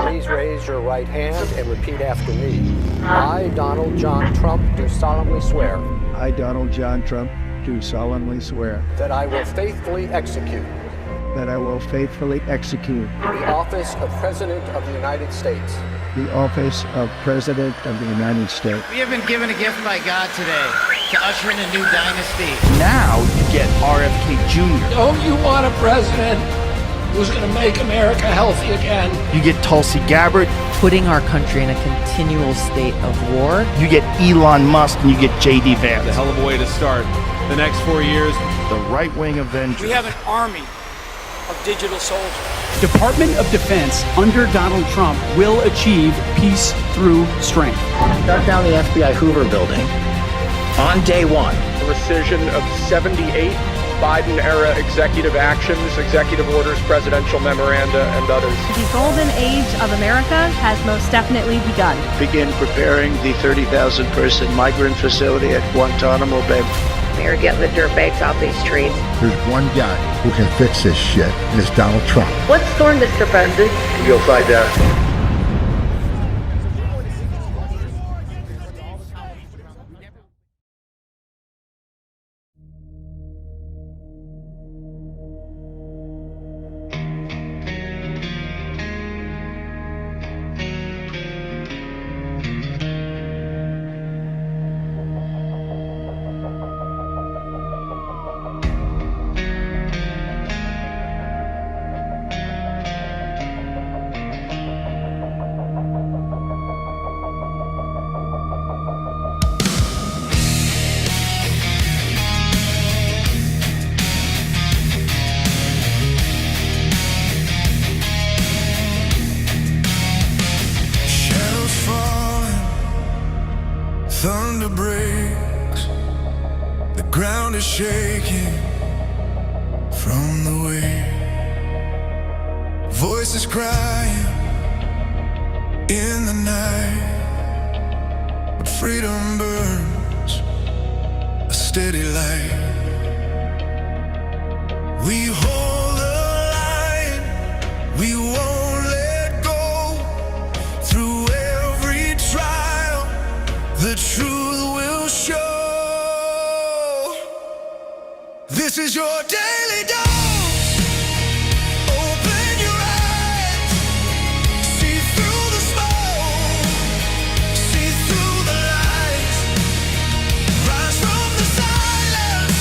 please raise your right hand and repeat after me. I, Donald John Trump, do solemnly swear. I, Donald John Trump, do solemnly swear. That I will faithfully execute. That I will faithfully execute. The office of President of the United States. The office of President of the United States. We have been given a gift by God today to usher in a new dynasty. Now you get RFK Jr. Don't you want a president who's going to make America healthy again? You get Tulsi Gabbard. Putting our country in a continual state of war. You get Elon Musk and you get J.D. Vance. It's a hell of a way to start the next 4 years. The right-wing Avengers. We have an army of digital soldiers. Department of Defense under Donald Trump will achieve peace through strength. Shut down the FBI Hoover building on day one. The rescission of 78 Biden-era executive actions, executive orders, presidential memoranda, and others. The golden age of America has most definitely begun. Begin preparing the 30,000-person migrant facility at Guantanamo Bay. They're getting the dirtbags off these streets. There's one guy who can fix this shit, and it's Donald Trump. What's storm, Mr. President? You'll find out. Thunder breaks, the ground is shaking from the weight. Voices crying in the night, but freedom burns a steady light. We hold the line, we won't let go. Through every trial, the truth will show. This is your daily dose. Open your eyes, see through the smoke, see through the lies. Rise from the silence,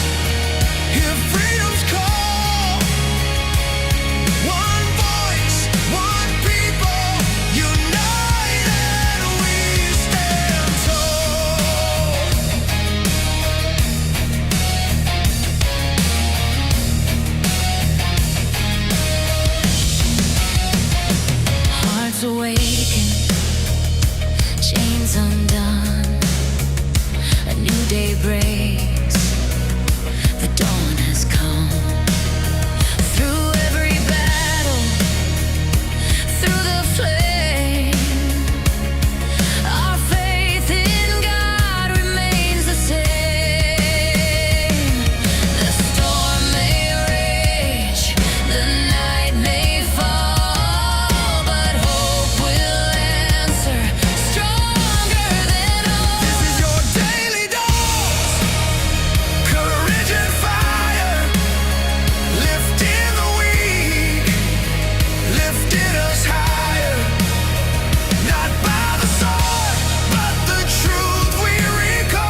hear freedom's call. One voice, one people, united we stand tall. Hearts awaken, chains undone. A new day breaks, the dawn has come. Through every battle, through the flame, our faith in God remains the same. The storm may rage, the night may fall, but hope will answer stronger than all. This is your daily dose. Courage and fire, lifting the weak, lifting us higher. Not by the sword, but the truth we recall.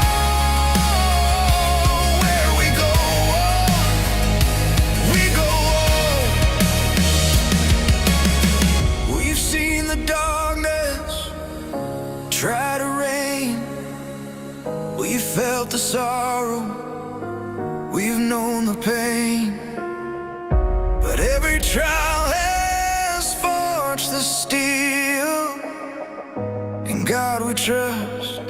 Where we go, we've seen the darkness try to reign. We've felt the sorrow, we've known the pain. But every trial has forged the steel. In God we trust,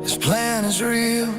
His plan is real.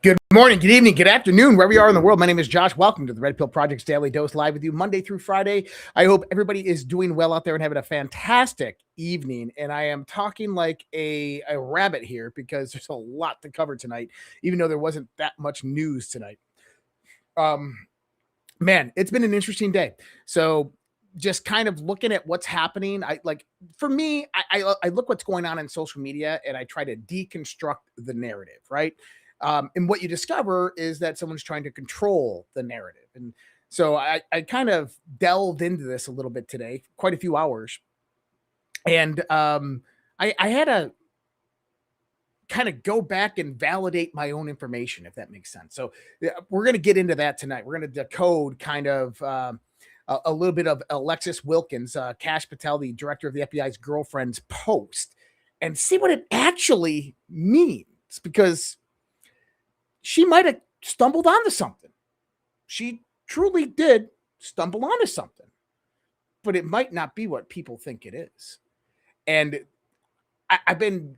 Good morning, good evening, good afternoon, wherever you are in the world. My name is Josh. Welcome to the Red Pill Project's Daily Dose, live with you Monday through Friday. I hope everybody is doing well out there and having a fantastic evening. And I am talking like a rabbit here because there's a lot to cover tonight, even though there wasn't that much news tonight. Man, it's been an interesting day. So just kind of looking at what's happening. I look what's going on in social media and I try to deconstruct the narrative, right? And what you discover is that someone's trying to control the narrative. And so I kind of delved into this a little bit today, quite a few hours. And I had to kind of go back and validate my own information, if that makes sense. So we're going to get into that tonight. We're going to decode kind of a little bit of Alexis Wilkins, Kash Patel, the director of the FBI's girlfriend's post, and see what it actually means, because she might have stumbled onto something. She truly did stumble onto something, but it might not be what people think it is. And I've been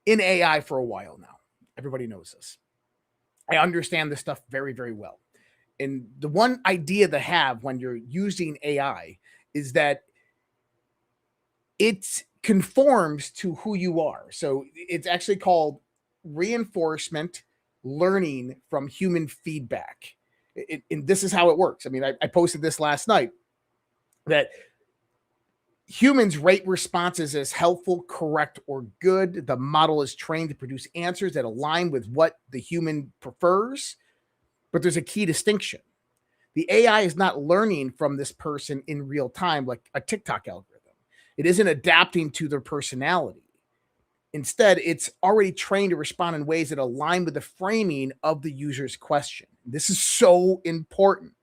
in AI for a while now. Everybody knows this. I understand this stuff very, very well. And the one idea to have when you're using AI is that it conforms to who you are. So it's actually called reinforcement learning from human feedback. And this is how it works. I mean, I posted this last night, that humans rate responses as helpful, correct, or good. The model is trained to produce answers that align with what the human prefers. But there's a key distinction. The AI is not learning from this person in real time like a TikTok algorithm. It isn't adapting to their personality. Instead, it's already trained to respond in ways that align with the framing of the user's question. This is so important.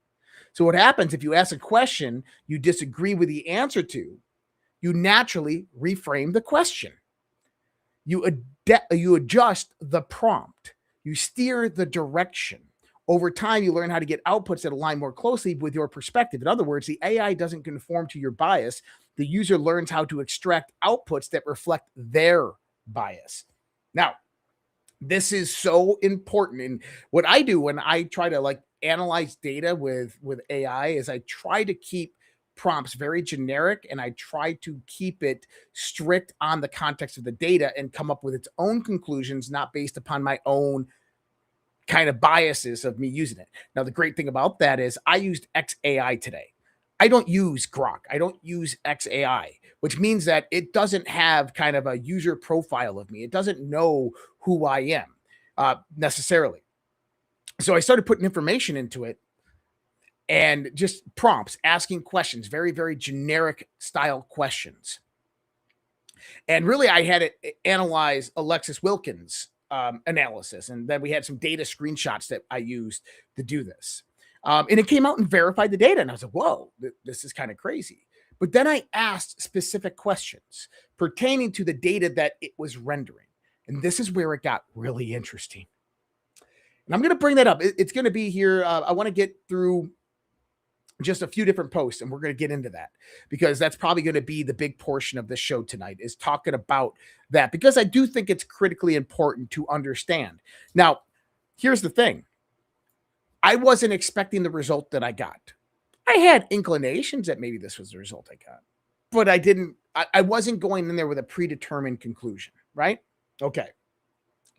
So what happens if you ask a question you disagree with the answer to, you naturally reframe the question. You adjust the prompt. You steer the direction. Over time, you learn how to get outputs that align more closely with your perspective. In other words, the AI doesn't conform to your bias. The user learns how to extract outputs that reflect their bias. Now, this is so important. And what I do when I try to analyze data with AI is I try to keep prompts very generic, and I try to keep it strict on the context of the data and come up with its own conclusions, not based upon my own kind of biases of me using it. Now, the great thing about that is I used XAI today. I don't use Grok. I don't use XAI, which means that it doesn't have kind of a user profile of me. It doesn't know who I am necessarily. So I started putting information into it and just prompts, asking questions, very, very generic style questions. And really, I had it analyze Alexis Wilkins' analysis. And then we had some data screenshots that I used to do this. And it came out and verified the data. And I was like, whoa, this is kind of crazy. But then I asked specific questions pertaining to the data that it was rendering. And this is where it got really interesting. And I'm going to bring that up. It's going to be here. I want to get through just a few different posts, and we're going to get into that, because that's probably going to be the big portion of the show tonight, is talking about that, because I do think it's critically important to understand. Now, here's the thing. I wasn't expecting the result that I got. I had inclinations that maybe this was the result I got, but I wasn't going in there with a predetermined conclusion, right? Okay.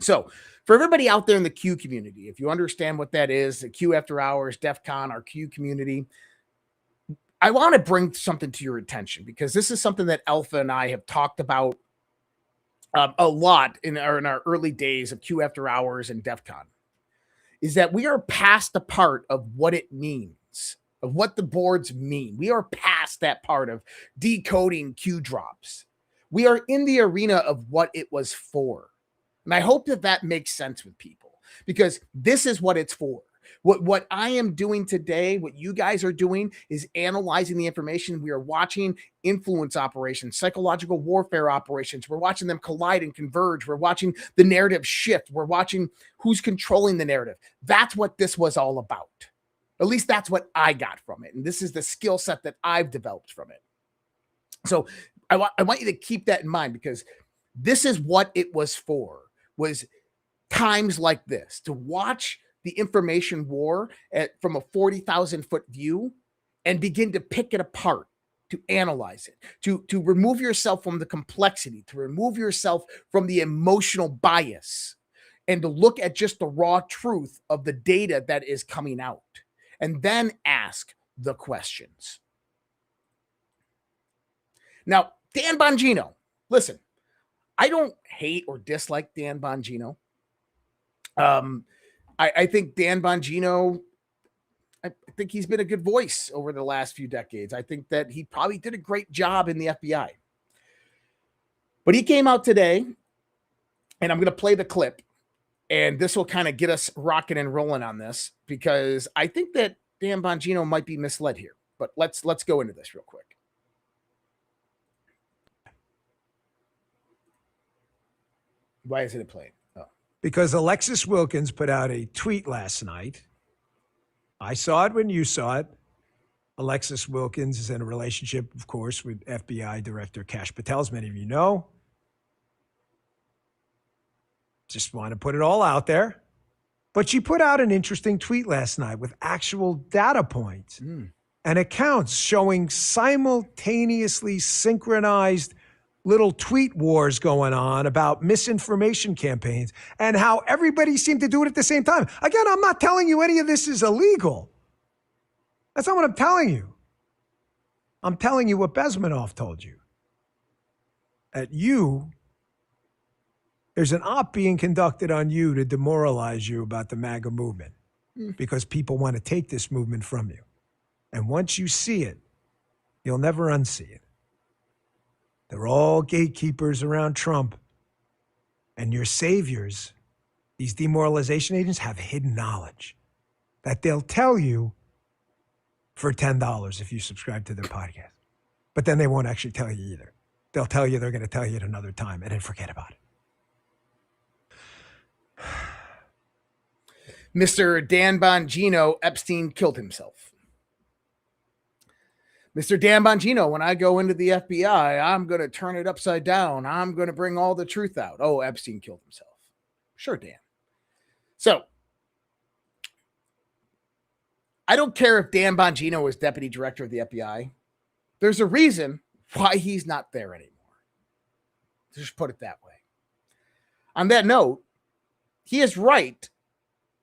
So for everybody out there in the Q community, if you understand what that is, the Q After Hours, DEF CON, our Q community, I want to bring something to your attention, because this is something that Alpha and I have talked about a lot in our early days of Q After Hours and DEF CON, is that we are past the part of what it means, of what the boards mean. We are past that part of decoding Q drops. We are in the arena of what it was for. And I hope that makes sense with people, because this is what it's for. What I am doing today, what you guys are doing, is analyzing the information. We are watching influence operations, psychological warfare operations. We're watching them collide and converge. We're watching the narrative shift. We're watching who's controlling the narrative. That's what this was all about. At least that's what I got from it. And this is the skill set that I've developed from it. So I want you to keep that in mind, because this is what it was for, was times like this, to watch the information war from a 40,000 foot view and begin to pick it apart, to analyze it, to remove yourself from the complexity, to remove yourself from the emotional bias, and to look at just the raw truth of the data that is coming out, and then ask the questions. Now, Dan Bongino, listen, I don't hate or dislike Dan Bongino. I think Dan Bongino, I think he's been a good voice over the last few decades. I think that he probably did a great job in the FBI. But he came out today, and I'm going to play the clip, and this will kind of get us rocking and rolling on this, because I think that Dan Bongino might be misled here. But let's go into this real quick. Why isn't it playing? Oh. Because Alexis Wilkins put out a tweet last night. I saw it when you saw it. Alexis Wilkins is in a relationship, of course, with FBI Director Kash Patel, as many of you know. Just want to put it all out there. But she put out an interesting tweet last night with actual data points and accounts showing simultaneously synchronized little tweet wars going on about misinformation campaigns and how everybody seemed to do it at the same time. Again, I'm not telling you any of this is illegal. That's not what I'm telling you. I'm telling you what Bezmenov told you. At you, there's an op being conducted on you to demoralize you about the MAGA movement because people want to take this movement from you. And once you see it, you'll never unsee it. They're all gatekeepers around Trump. And your saviors, these demoralization agents, have hidden knowledge that they'll tell you for $10 if you subscribe to their podcast. But then they won't actually tell you either. They'll tell you they're going to tell you at another time and then forget about it. Mr. Dan Bongino, Epstein killed himself. Mr. Dan Bongino, when I go into the FBI, I'm going to turn it upside down. I'm going to bring all the truth out. Oh, Epstein killed himself. Sure, Dan. So, I don't care if Dan Bongino is deputy director of the FBI. There's a reason why he's not there anymore. Just put it that way. On that note, he is right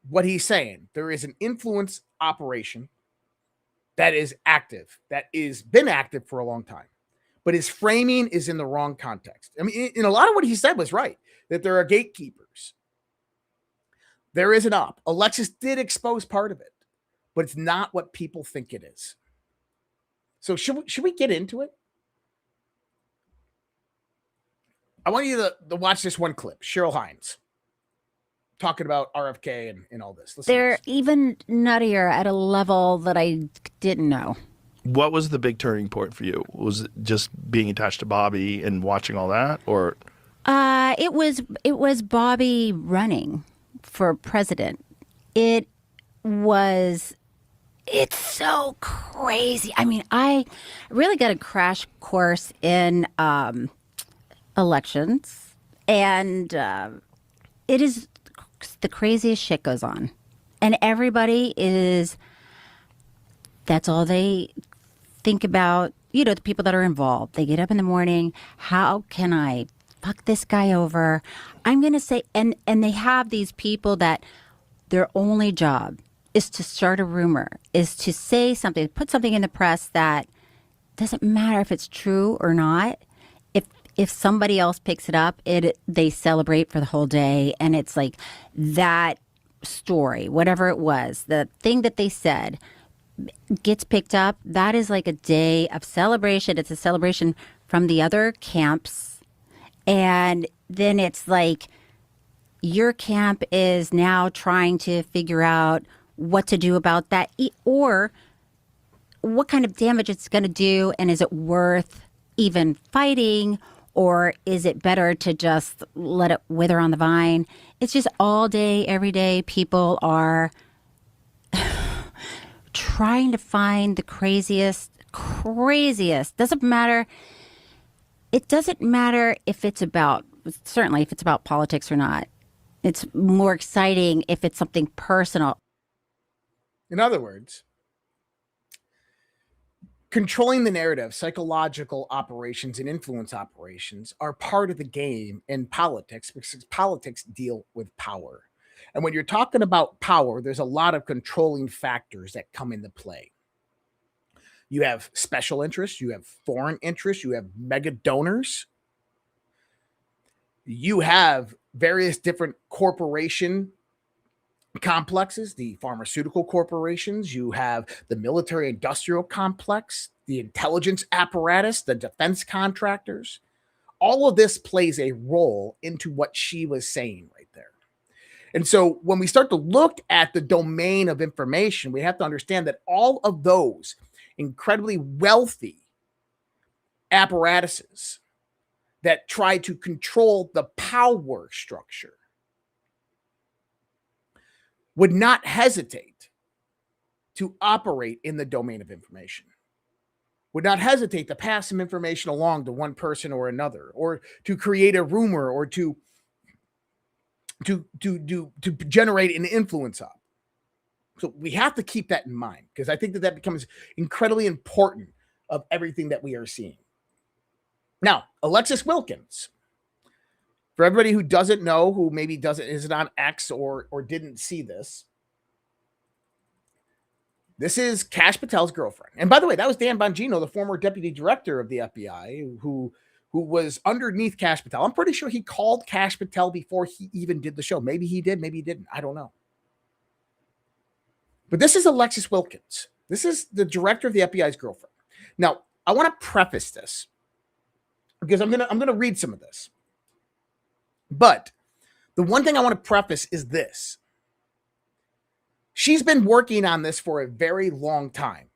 what he's saying. There is an influence operation that is active, that is been active for a long time, but his framing is in the wrong context. I mean, in a lot of what he said was right, that there are gatekeepers. There is an op. Alexis did expose part of it, but it's not what people think it is. So should we get into it? I want you to watch this one clip. Cheryl Hines talking about RFK and all this. They're even nuttier at a level that I didn't know. What was the big turning point for you? Was it just being attached to Bobby and watching all that, or? It was Bobby running for president. It's so crazy. I mean, I really got a crash course in elections, and it is the craziest shit goes on, and everybody that's all they think about. You know, the people that are involved, they get up in the morning, how can I fuck this guy over? I'm going to say, and they have these people that their only job is to start a rumor, is to say something, put something in the press that doesn't matter if it's true or not. If somebody else picks it up, they celebrate for the whole day. And it's like that story, whatever it was, the thing that they said gets picked up. That is like a day of celebration. It's a celebration from the other camps. And then it's like your camp is now trying to figure out what to do about that, or what kind of damage it's going to do. And is it worth even fighting? Or is it better to just let it wither on the vine? It's just all day, every day, people are trying to find the craziest. Doesn't matter. It doesn't matter if it's about, certainly if it's about politics or not. It's more exciting if it's something personal. In other words, controlling the narrative, psychological operations, and influence operations are part of the game in politics because politics deal with power. And when you're talking about power, there's a lot of controlling factors that come into play. You have special interests, you have foreign interests, you have mega donors, you have various different corporation complexes, the pharmaceutical corporations, you have the military industrial complex, the intelligence apparatus, the defense contractors. All of this plays a role into what she was saying right there. And so when we start to look at the domain of information, we have to understand that all of those incredibly wealthy apparatuses that try to control the power structure would not hesitate to operate in the domain of information, would not hesitate to pass some information along to one person or another, or to create a rumor, or to generate an influence up. So we have to keep that in mind, because I think that becomes incredibly important of everything that we are seeing. Now, Alexis Wilkins, for everybody who doesn't know, who maybe isn't on X or didn't see this, this is Kash Patel's girlfriend. And by the way, that was Dan Bongino, the former deputy director of the FBI, who was underneath Kash Patel. I'm pretty sure he called Kash Patel before he even did the show. Maybe he did, maybe he didn't. I don't know. But this is Alexis Wilkins. This is the director of the FBI's girlfriend. Now, I want to preface this because I'm gonna read some of this. But the one thing I want to preface is this. She's been working on this for a very long time.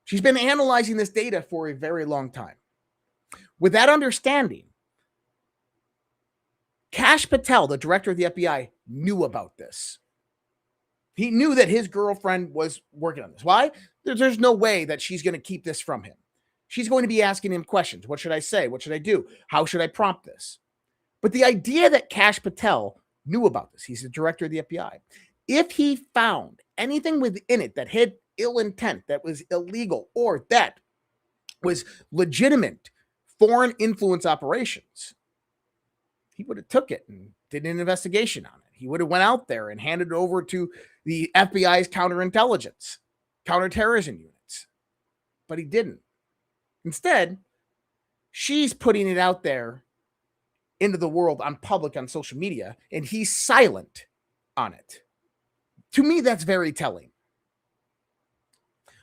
She's been analyzing this data for a very long time. With that understanding, Kash Patel, the director of the FBI, knew about this. He knew that his girlfriend was working on this. Why? There's no way that she's going to keep this from him. She's going to be asking him questions. What should I say? What should I do? How should I prompt this? But the idea that Kash Patel knew about this, he's the director of the FBI. If he found anything within it that had ill intent, that was illegal, or that was legitimate foreign influence operations, he would have took it and did an investigation on it. He would have went out there and handed it over to the FBI's counterintelligence, counterterrorism units. But he didn't. Instead, she's putting it out there into the world on public, on social media, and he's silent on it. To me, that's very telling.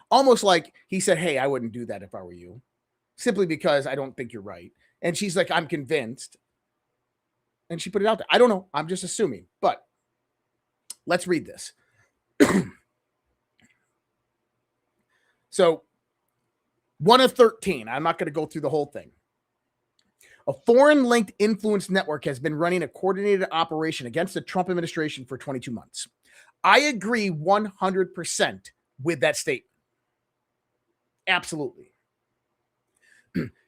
Almost like he said, hey, I wouldn't do that if I were you, simply because I don't think you're right. And she's like, I'm convinced. And she put it out there. I don't know. I'm just assuming. But let's read this. So, 1 of 13. I'm not going to go through the whole thing. A foreign-linked influence network has been running a coordinated operation against the Trump administration for 22 months. I agree 100% with that statement. Absolutely.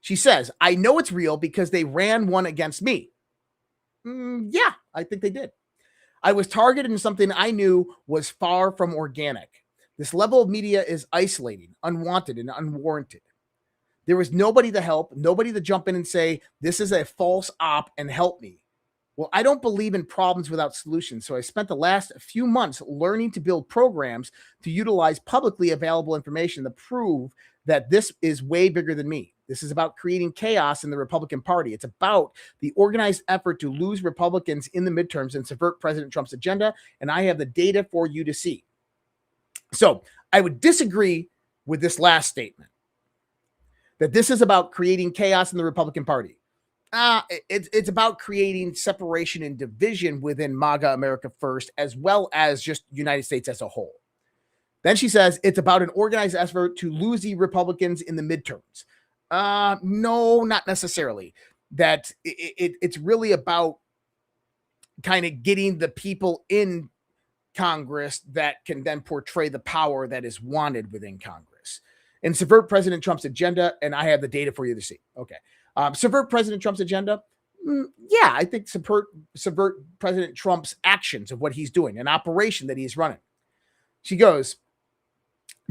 She says, I know it's real because they ran one against me. Yeah, I think they did. I was targeted in something I knew was far from organic. This level of media is isolating, unwanted, and unwarranted. There was nobody to help, nobody to jump in and say, this is a false op and help me. Well, I don't believe in problems without solutions, so I spent the last few months learning to build programs to utilize publicly available information to prove that this is way bigger than me. This is about creating chaos in the Republican Party. It's about the organized effort to lose Republicans in the midterms and subvert President Trump's agenda, and I have the data for you to see. So I would disagree with this last statement, that this is about creating chaos in the Republican Party. It's about creating separation and division within MAGA America First, as well as just United States as a whole. Then she says it's about an organized effort to lose the Republicans in the midterms. No, not necessarily. That it's really about kind of getting the people in Congress that can then portray the power that is wanted within Congress and subvert President Trump's agenda. And I have the data for you to see. Okay. Subvert President Trump's agenda? Yeah, I think subvert President Trump's actions of what he's doing, an operation that he's running. She goes,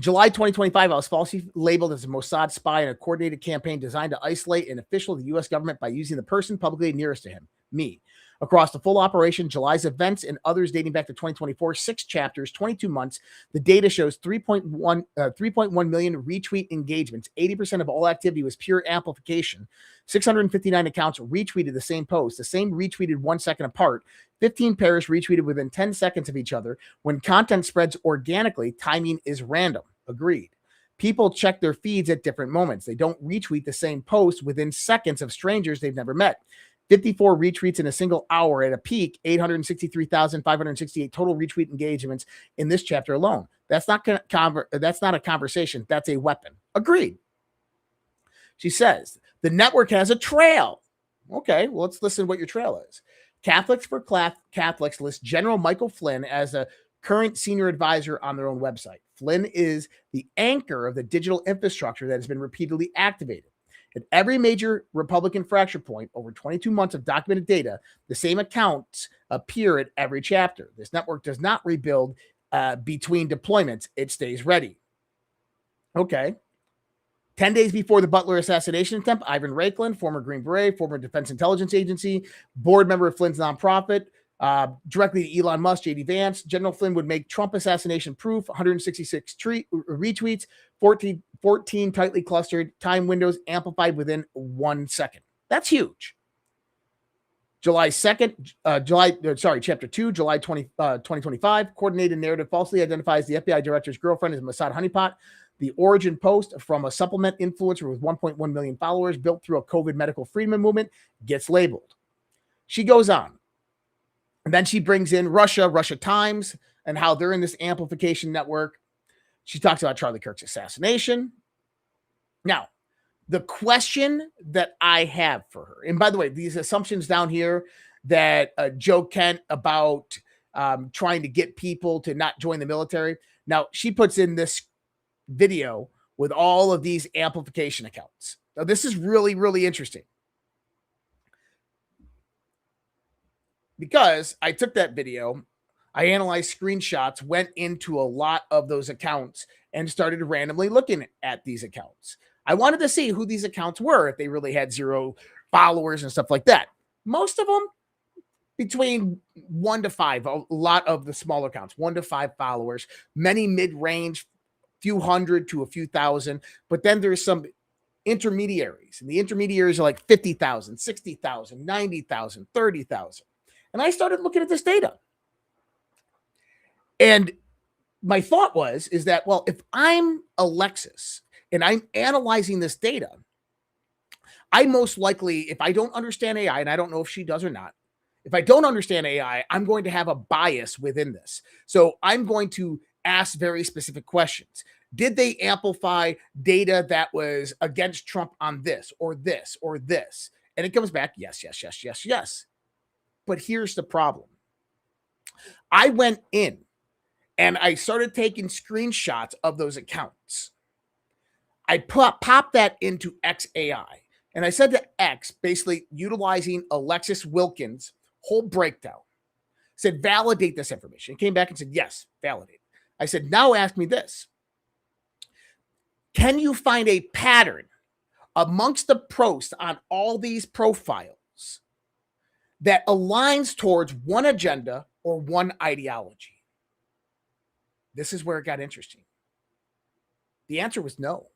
July 2025, I was falsely labeled as a Mossad spy in a coordinated campaign designed to isolate an official of the U.S. government by using the person publicly nearest to him, me. Across the full operation, July's events and others dating back to 2024, 6 chapters, 22 months, the data shows 3.1 million retweet engagements. 80% of all activity was pure amplification. 659 accounts retweeted the same post, the same retweeted 1 second apart. 15 pairs retweeted within 10 seconds of each other. When content spreads organically, timing is random. Agreed. People check their feeds at different moments. They don't retweet the same post within seconds of strangers they've never met. 54 retweets in a single hour at a peak, 863,568 total retweet engagements in this chapter alone. That's not a conversation. That's a weapon. Agreed. She says, the network has a trail. Okay, well, let's listen to what your trail is. Catholics for Catholics lists General Michael Flynn as a current senior advisor on their own website. Flynn is the anchor of the digital infrastructure that has been repeatedly activated. At every major Republican fracture point, over 22 months of documented data, the same accounts appear at every chapter. This network does not rebuild between deployments. It stays ready. Okay. 10 days before the Butler assassination attempt, Ivan Raiklin, former Green Beret, former Defense Intelligence Agency, board member of Flynn's nonprofit, directly to Elon Musk, J.D. Vance, General Flynn would make Trump assassination proof, 166 retweets, 14 tightly clustered time windows amplified within 1 second. That's huge. Chapter 2, July 2025, coordinated narrative falsely identifies the FBI director's girlfriend as Mossad honeypot. The origin post from a supplement influencer with 1.1 million followers built through a COVID medical freedom movement gets labeled. She goes on. And then she brings in Russia Times, and how they're in this amplification network. She talks about Charlie Kirk's assassination. Now, the question that I have for her, and by the way, these assumptions down here that Joe Kent about trying to get people to not join the military. Now, she puts in this video with all of these amplification accounts. Now, this is really, really interesting. Because I took that video, I analyzed screenshots, went into a lot of those accounts, and started randomly looking at these accounts. I wanted to see who these accounts were, if they really had 0 followers and stuff like that. Most of them between 1 to 5, a lot of the smaller accounts, 1 to 5 followers, many mid-range, few hundred to a few thousand. But then there's some intermediaries, and the intermediaries are like 50,000, 60,000, 90,000, 30,000. And I started looking at this data. And my thought is that, well, if I'm Alexis and I'm analyzing this data, I most likely, if I don't understand AI, and I don't know if she does or not, if I don't understand AI, I'm going to have a bias within this. So I'm going to ask very specific questions. Did they amplify data that was against Trump on this or this or this? And it comes back, yes, yes, yes, yes, yes. But here's the problem. I went in and I started taking screenshots of those accounts. I popped that into XAI. And I said to X, basically utilizing Alexis Wilkins' whole breakdown, said, validate this information. It came back and said, yes, validate. I said, now ask me this. Can you find a pattern amongst the posts on all these profiles that aligns towards one agenda or one ideology? This is where it got interesting. The answer was no.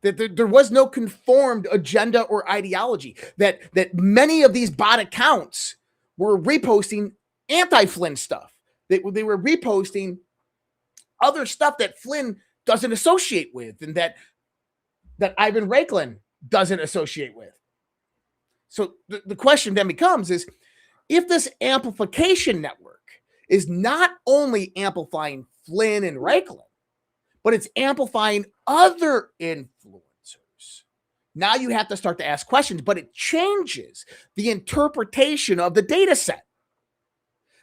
That there was no conformed agenda or ideology. That many of these bot accounts were reposting anti-Flynn stuff. They were reposting other stuff that Flynn doesn't associate with, and that Ivan Raiklin doesn't associate with. So the question then becomes is, if this amplification network is not only amplifying Flynn and Raiklin, but it's amplifying other influencers, now you have to start to ask questions, but it changes the interpretation of the data set.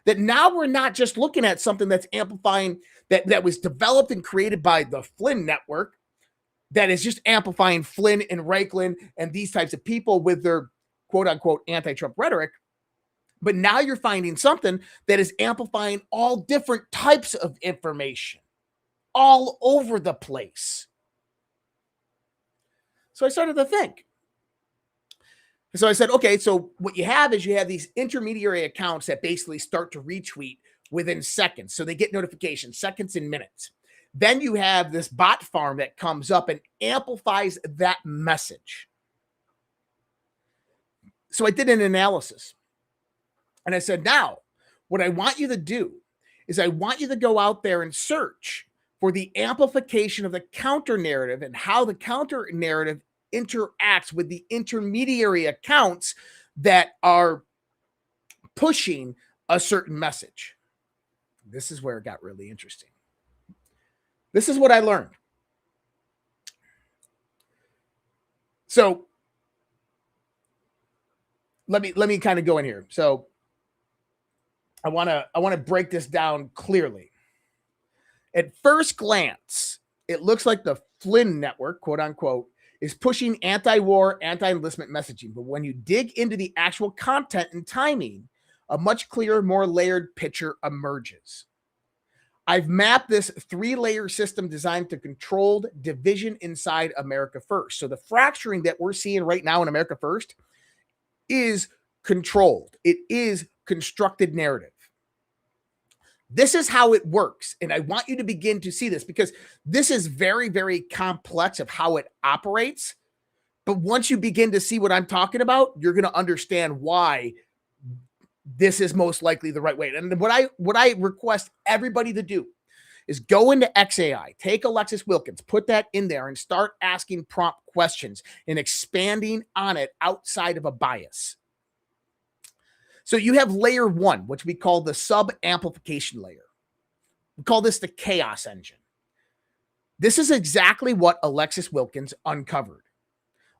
That now we're not just looking at something that's amplifying, that was developed and created by the Flynn network, that is just amplifying Flynn and Raiklin and these types of people with their quote unquote anti-Trump rhetoric. But now you're finding something that is amplifying all different types of information all over the place. So I started to think. So I said, okay, so what you have is you have these intermediary accounts that basically start to retweet within seconds. So they get notifications, seconds and minutes. Then you have this bot farm that comes up and amplifies that message. So I did an analysis. And I said, now, what I want you to do is I want you to go out there and search for the amplification of the counter narrative and how the counter narrative interacts with the intermediary accounts that are pushing a certain message. This is where it got really interesting. This is what I learned. So let me kind of go in here. So I want to break this down clearly. At first glance, it looks like the Flynn network, quote unquote, is pushing anti-war, anti-enlistment messaging. But when you dig into the actual content and timing, a much clearer, more layered picture emerges. I've mapped this 3-layer system designed to controlled division inside America First. So the fracturing that we're seeing right now in America First is controlled. It is constructed narrative. This is how it works. And I want you to begin to see this because this is very, very complex of how it operates. But once you begin to see what I'm talking about, you're going to understand why this is most likely the right way. And what I request everybody to do is go into XAI, take Alexis Wilkins, put that in there and start asking prompt questions and expanding on it outside of a bias. So you have layer 1, which we call the sub-amplification layer. We call this the chaos engine. This is exactly what Alexis Wilkins uncovered.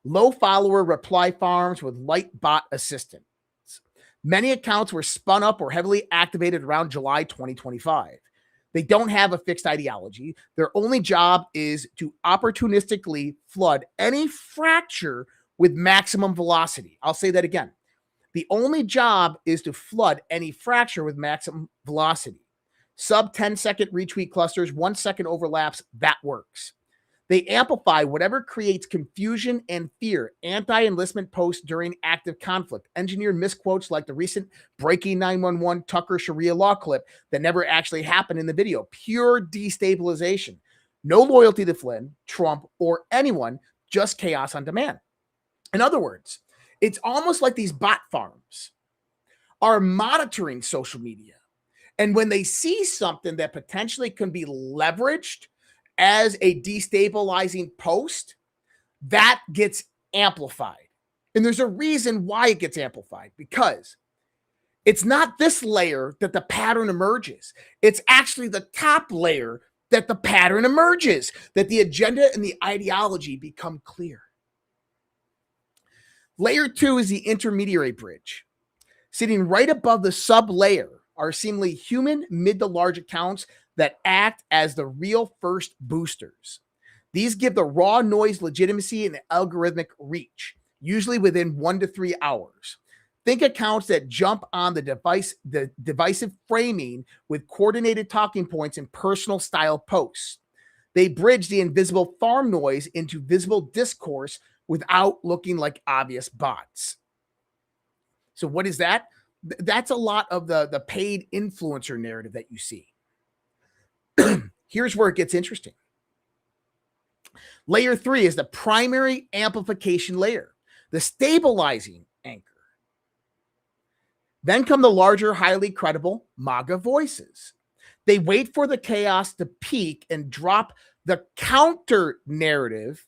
Low follower reply farms with light bot assistance. Many accounts were spun up or heavily activated around July 2025. They don't have a fixed ideology. Their only job is to opportunistically flood any fracture with maximum velocity. I'll say that again. The only job is to flood any fracture with maximum velocity. Sub 10-second retweet clusters, 1-second overlaps, that works. They amplify whatever creates confusion and fear. Anti-enlistment posts during active conflict. Engineered misquotes like the recent breaking 911 Tucker Sharia law clip that never actually happened in the video. Pure destabilization. No loyalty to Flynn, Trump, or anyone, just chaos on demand. In other words, it's almost like these bot farms are monitoring social media. And when they see something that potentially can be leveraged as a destabilizing post, that gets amplified. And there's a reason why it gets amplified, because it's not this layer that the pattern emerges. It's actually the top layer that the pattern emerges, that the agenda and the ideology become clear. Layer 2 is the intermediary bridge. Sitting right above the sub-layer are seemingly human mid to large accounts that act as the real first boosters. These give the raw noise legitimacy and algorithmic reach, usually within 1 to 3 hours. Think accounts that jump on the divisive framing with coordinated talking points and personal style posts. They bridge the invisible farm noise into visible discourse without looking like obvious bots. So what is that? That's a lot of the paid influencer narrative that you see. Here's where it gets interesting. Layer 3 is the primary amplification layer, the stabilizing anchor. Then come the larger, highly credible MAGA voices. They wait for the chaos to peak and drop the counter narrative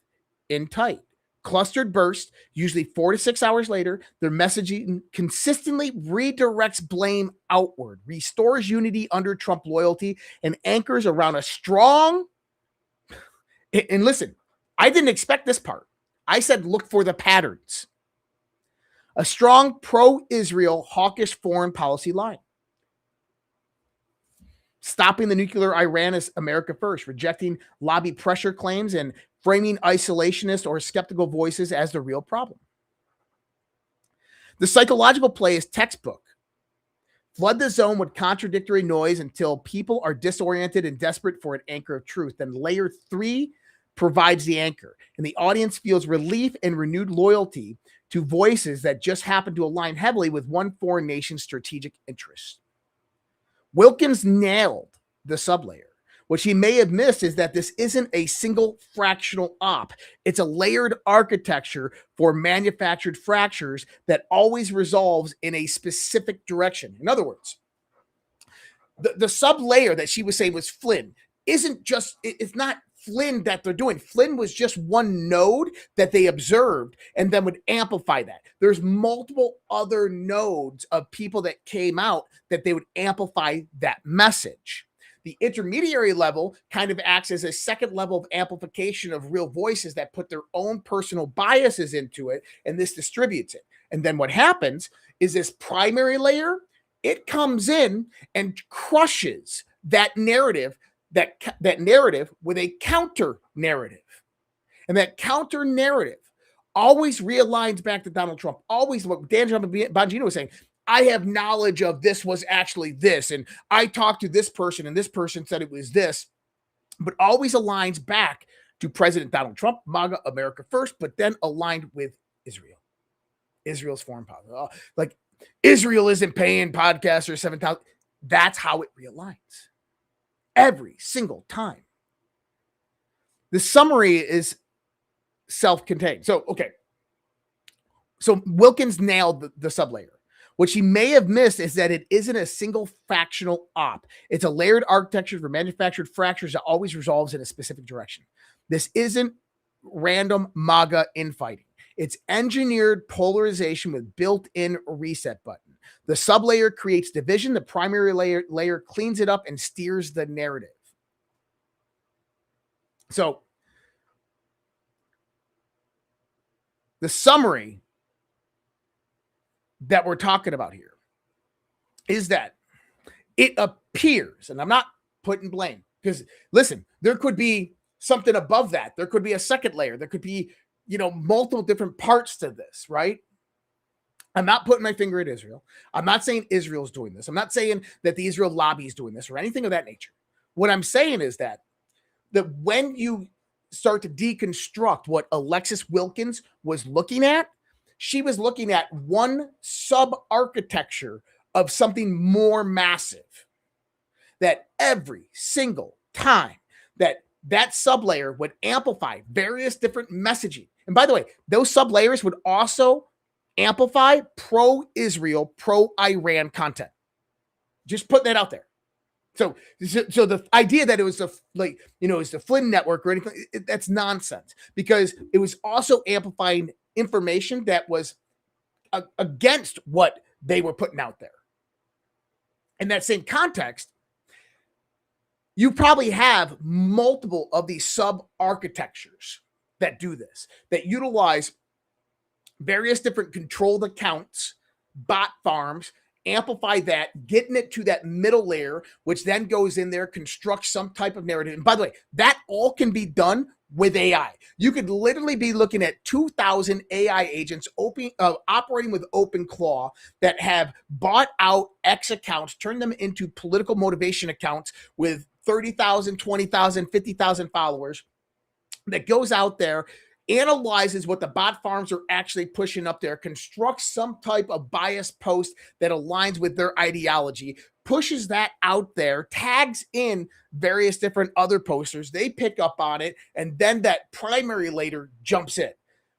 in tight. Clustered bursts, usually 4 to 6 hours later, their messaging consistently redirects blame outward, restores unity under Trump loyalty, and anchors around a strong. And listen, I didn't expect this part. I said look for the patterns. A strong pro-Israel, hawkish foreign policy line. Stopping the nuclear Iran as America first, rejecting lobby pressure claims, and framing isolationist or skeptical voices as the real problem. The psychological play is textbook. Flood the zone with contradictory noise until people are disoriented and desperate for an anchor of truth. Then layer 3 provides the anchor, and the audience feels relief and renewed loyalty to voices that just happen to align heavily with one foreign nation's strategic interests. Wilkins nailed the sublayer. What she may have missed is that this isn't a single fractional op. It's a layered architecture for manufactured fractures that always resolves in a specific direction. In other words, the sublayer that she was saying was Flynn isn't just, it's not Flynn that they're doing. Flynn was just one node that they observed and then would amplify that. There's multiple other nodes of people that came out that they would amplify that message. The intermediary level kind of acts as a second level of amplification of real voices that put their own personal biases into it, and this distributes it. And then what happens is this primary layer, it comes in and crushes that narrative, that narrative with a counter narrative. And that counter narrative always realigns back to Donald Trump. Always what Dan Bongino was saying, I have knowledge of this was actually this, and I talked to this person, and this person said it was this, but always aligns back to President Donald Trump, MAGA, America first, but then aligned with Israel. Israel's foreign policy. Like, Israel isn't paying podcasters $7,000. That's how it realigns. Every single time. The summary is self-contained. So, okay. So Wilkins nailed the sublayer. What she may have missed is that it isn't a single factional op. It's a layered architecture for manufactured fractures that always resolves in a specific direction. This isn't random MAGA infighting. It's engineered polarization with built-in reset button. The sublayer creates division. The primary layer cleans it up and steers the narrative. So the summary that we're talking about here is that it appears, and I'm not putting blame, because listen, there could be something above that. There could be a second layer. There could be, multiple different parts to this, right? I'm not putting my finger at Israel. I'm not saying Israel's doing this. I'm not saying that the Israel lobby is doing this or anything of that nature. What I'm saying is that when you start to deconstruct what Alexis Wilkins was looking at, she was looking at one sub-architecture of something more massive. That every single time that sublayer would amplify various different messaging. And by the way, those sublayers would also amplify pro-Israel, pro-Iran content. Just put that out there. So the idea that it was it's the Flynn network or anything, that's nonsense, because it was also amplifying information that was against what they were putting out there. In that same context, you probably have multiple of these sub-architectures that do this, that utilize various different controlled accounts, bot farms, amplify that, getting it to that middle layer, which then goes in there, constructs some type of narrative. And by the way, that all can be done with AI. You could literally be looking at 2,000 AI agents operating with OpenClaw that have bought out X accounts, turned them into political motivation accounts with 30,000, 20,000, 50,000 followers, that goes out there, analyzes what the bot farms are actually pushing up there, constructs some type of biased post that aligns with their ideology, pushes that out there, tags in various different other posters, they pick up on it, and then that primary later jumps in.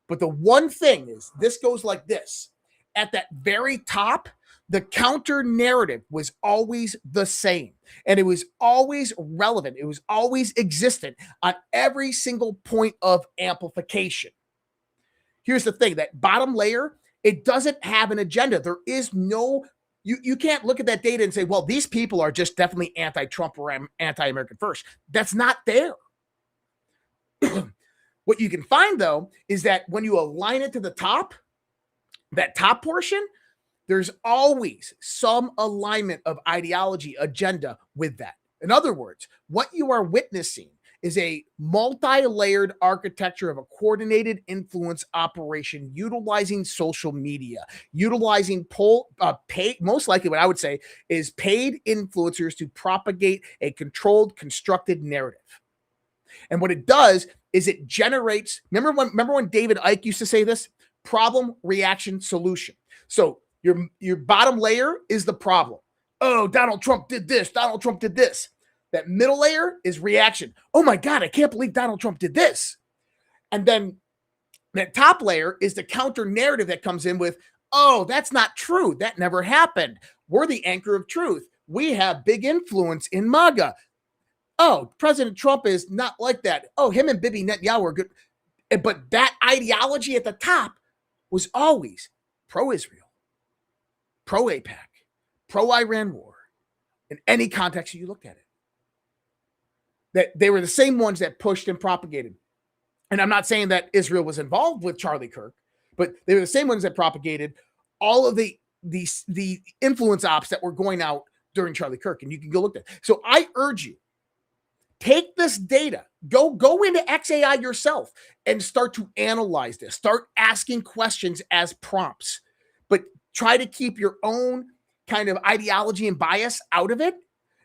But the one thing is, this goes like this. At that very top, the counter narrative was always the same, and it was always relevant. It was always existent on every single point of amplification. Here's the thing, that bottom layer, it doesn't have an agenda. There is no, you can't look at that data and say, well, these people are just definitely anti-Trump or anti-American first. That's not there. What you can find, though, is that when you align it to the top, that top portion, there's always some alignment of ideology, agenda with that. In other words, what you are witnessing is a multi-layered architecture of a coordinated influence operation utilizing social media, utilizing most likely what I would say is paid influencers to propagate a controlled, constructed narrative. And what it does is it generates, remember when David Icke used to say this? Problem, reaction, solution. So your bottom layer is the problem. Oh, Donald Trump did this. Donald Trump did this. That middle layer is reaction. Oh my God, I can't believe Donald Trump did this. And then that top layer is the counter narrative that comes in with, oh, that's not true. That never happened. We're the anchor of truth. We have big influence in MAGA. Oh, President Trump is not like that. Oh, him and Bibi Netanyahu are good. But that ideology at the top was always pro-Israel, pro-APAC, pro-Iran war, in any context you looked at it. That they were the same ones that pushed and propagated. And I'm not saying that Israel was involved with Charlie Kirk, but they were the same ones that propagated all of the influence ops that were going out during Charlie Kirk. And you can go look at it. So I urge you, take this data, go into XAI yourself and start to analyze this. Start asking questions as prompts, but try to keep your own kind of ideology and bias out of it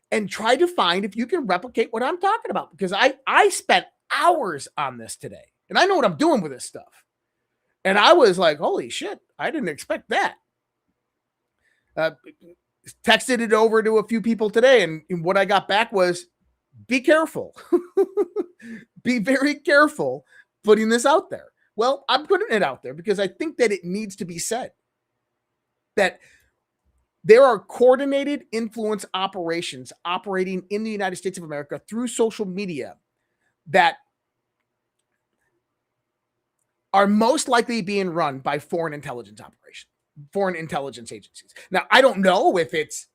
and try to find if you can replicate what I'm talking about. Because I spent hours on this today and I know what I'm doing with this stuff. And I was like, holy shit, I didn't expect that. Texted it over to a few people today. And what I got back was, be careful. Be very careful putting this out there. Well, I'm putting it out there because I think that it needs to be said that there are coordinated influence operations operating in the United States of America through social media that are most likely being run by foreign intelligence operations, foreign intelligence agencies. Now, I don't know if it's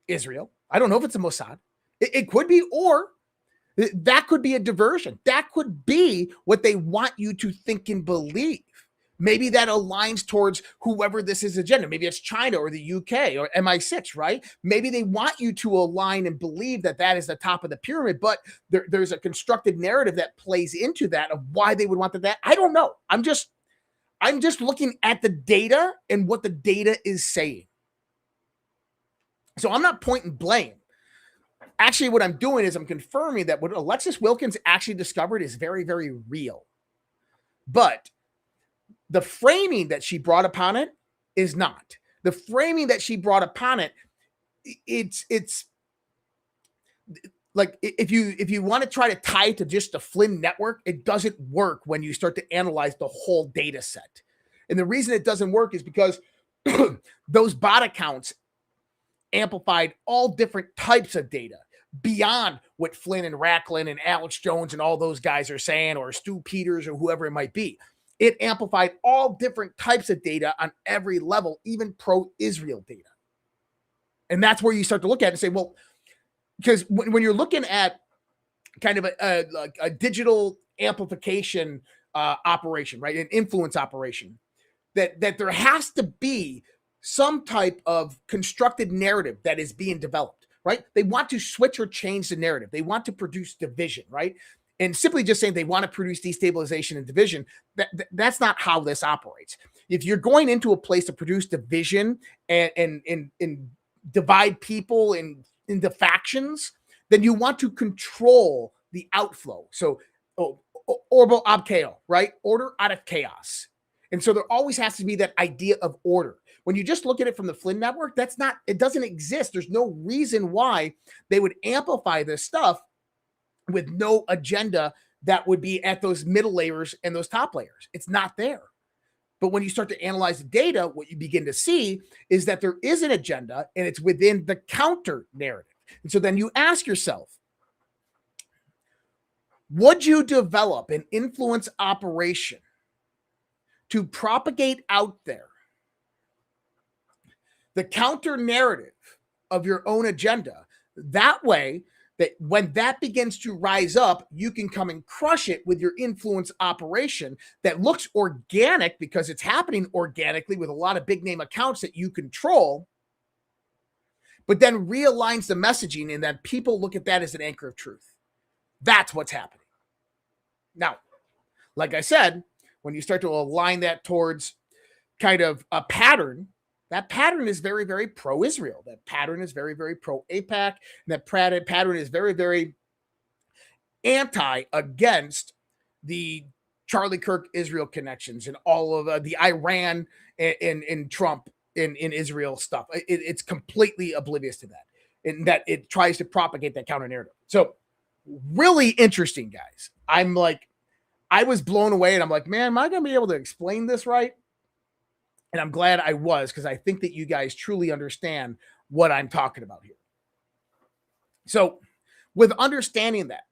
Israel. I don't know if it's the Mossad. It could be, or that could be a diversion. That could be what they want you to think and believe. Maybe that aligns towards whoever this is agenda. Maybe it's China or the UK or MI6, right? Maybe they want you to align and believe that that is the top of the pyramid, but there's a constructed narrative that plays into that of why they would want that. I don't know. I'm just looking at the data and what the data is saying. So I'm not pointing blame. Actually, what I'm doing is I'm confirming that what Alexis Wilkins actually discovered is very, very real. But the framing that she brought upon it is not. The framing that she brought upon it, it's like if you want to try to tie it to just the Flynn network, it doesn't work when you start to analyze the whole data set. And the reason it doesn't work is because those bot accounts amplified all different types of data beyond what Flynn and Racklin and Alex Jones and all those guys are saying, or Stu Peters or whoever it might be. It amplified all different types of data on every level, even pro-Israel data. And that's where you start to look at it and say, well, because when you're looking at kind of a digital amplification operation, right, an influence operation, that there has to be some type of constructed narrative that is being developed, right? They want to switch or change the narrative. They want to produce division, right? And simply just saying they want to produce destabilization and division, that's not how this operates. If you're going into a place to produce division and divide people into factions, then you want to control the outflow. So, orbo ab chaos, right? Order out of chaos. And so there always has to be that idea of order. When you just look at it from the Flynn network, it doesn't exist. There's no reason why they would amplify this stuff with no agenda that would be at those middle layers and those top layers. It's not there. But when you start to analyze the data, what you begin to see is that there is an agenda and it's within the counter narrative. And so then you ask yourself, would you develop an influence operation to propagate out there the counter narrative of your own agenda? That way, that when that begins to rise up, you can come and crush it with your influence operation that looks organic because it's happening organically with a lot of big name accounts that you control, but then realigns the messaging and then people look at that as an anchor of truth. That's what's happening. Now, like I said, when you start to align that towards kind of a pattern, that pattern is very, very pro-Israel. That pattern is very, very pro-AIPAC. And that pattern is very, very against the Charlie Kirk Israel connections and all of the Iran and Trump in Israel stuff. It's completely oblivious to that, and that it tries to propagate that counter narrative. So really interesting, guys. I was blown away, and I'm like, man, am I going to be able to explain this right? And I'm glad I was, because I think that you guys truly understand what I'm talking about here. So with understanding that,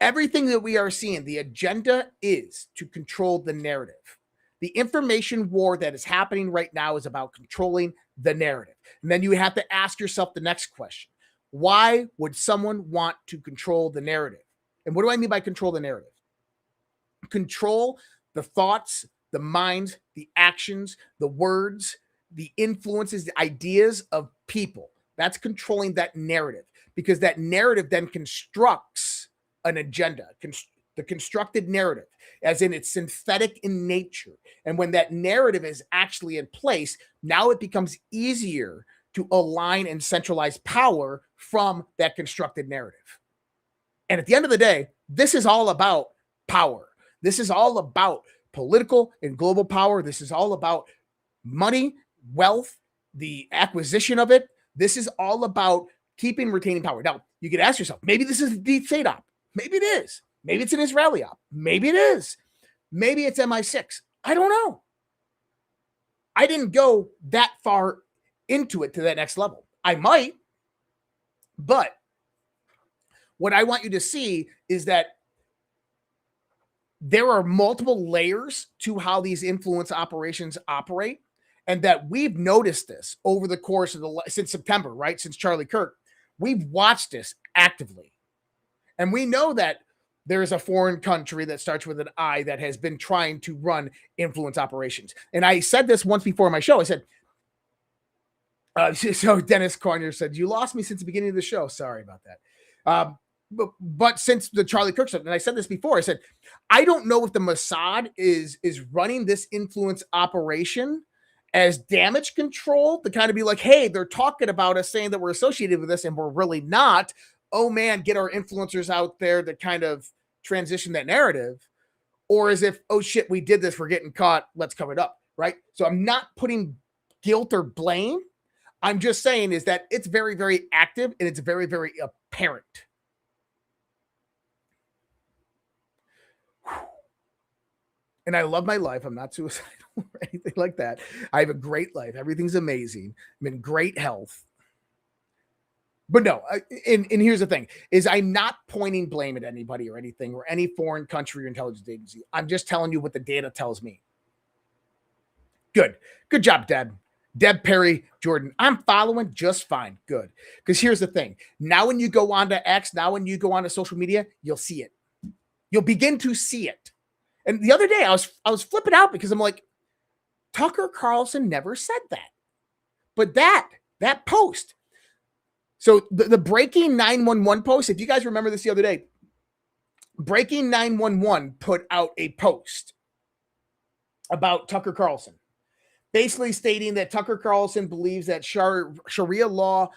everything that we are seeing, the agenda is to control the narrative. The information war that is happening right now is about controlling the narrative. And then you have to ask yourself the next question. Why would someone want to control the narrative? And what do I mean by control the narrative? Control the thoughts, the minds, the actions, the words, the influences, the ideas of people. That's controlling that narrative, because that narrative then constructs an agenda, the constructed narrative, as in it's synthetic in nature. And when that narrative is actually in place, now it becomes easier to align and centralize power from that constructed narrative. And at the end of the day, this is all about power. This is all about political and global power. This is all about money, wealth, the acquisition of it. This is all about retaining power. Now, you could ask yourself, maybe this is a deep state op. Maybe it is. Maybe it's an Israeli op. Maybe it is. Maybe it's MI6. I don't know. I didn't go that far into it to that next level. I might, but what I want you to see is that there are multiple layers to how these influence operations operate, and that we've noticed this over the course of since September, right? Since Charlie Kirk, we've watched this actively. And we know that there is a foreign country that starts with an I that has been trying to run influence operations. And I said this once before in my show. I said, so Dennis Cornier said, you lost me since the beginning of the show. Sorry about that. But since the Charlie Kirk stuff, and I said this before, I said, I don't know if the Mossad is running this influence operation as damage control to kind of be like, hey, they're talking about us saying that we're associated with this and we're really not. Oh man, get our influencers out there to kind of transition that narrative. Or as if, oh shit, we did this, we're getting caught, let's cover it up, right? So I'm not putting guilt or blame. I'm just saying is that it's very, very active and it's very, very apparent. And I love my life. I'm not suicidal or anything like that. I have a great life. Everything's amazing. I'm in great health. But no, and here's the thing, is I'm not pointing blame at anybody or anything or any foreign country or intelligence agency. I'm just telling you what the data tells me. Good. Good job, Deb. Deb Perry Jordan. I'm following just fine. Good. Because here's the thing. Now when you go on to X, now when you go on to social media, you'll see it. You'll begin to see it. And the other day I was flipping out because I'm like, Tucker Carlson never said that. But that post. So the Breaking 911 post, if you guys remember this the other day, Breaking 911 put out a post about Tucker Carlson, basically stating that Tucker Carlson believes that Sharia law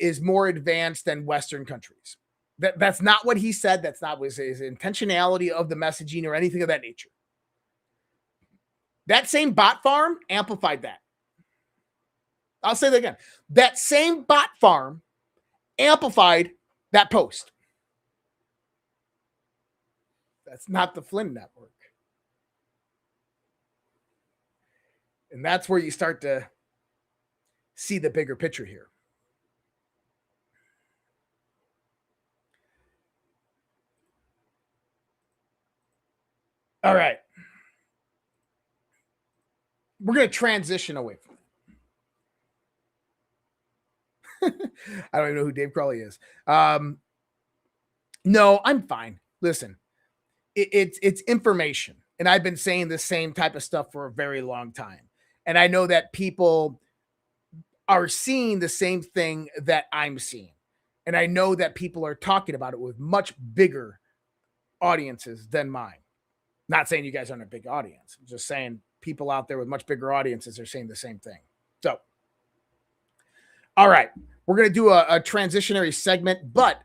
is more advanced than Western countries. That's not what he said. That's not his intentionality of the messaging or anything of that nature. That same bot farm amplified that. I'll say that again. That same bot farm amplified that post. That's not the Flynn Network. And that's where you start to see the bigger picture here. All right. We're going to transition away from it. I don't even know who Dave Crawley is. No, I'm fine. Listen, it's information. And I've been saying the same type of stuff for a very long time. And I know that people are seeing the same thing that I'm seeing. And I know that people are talking about it with much bigger audiences than mine. Not saying you guys aren't a big audience. I'm just saying people out there with much bigger audiences are saying the same thing. So, all right, we're going to do a transitionary segment. But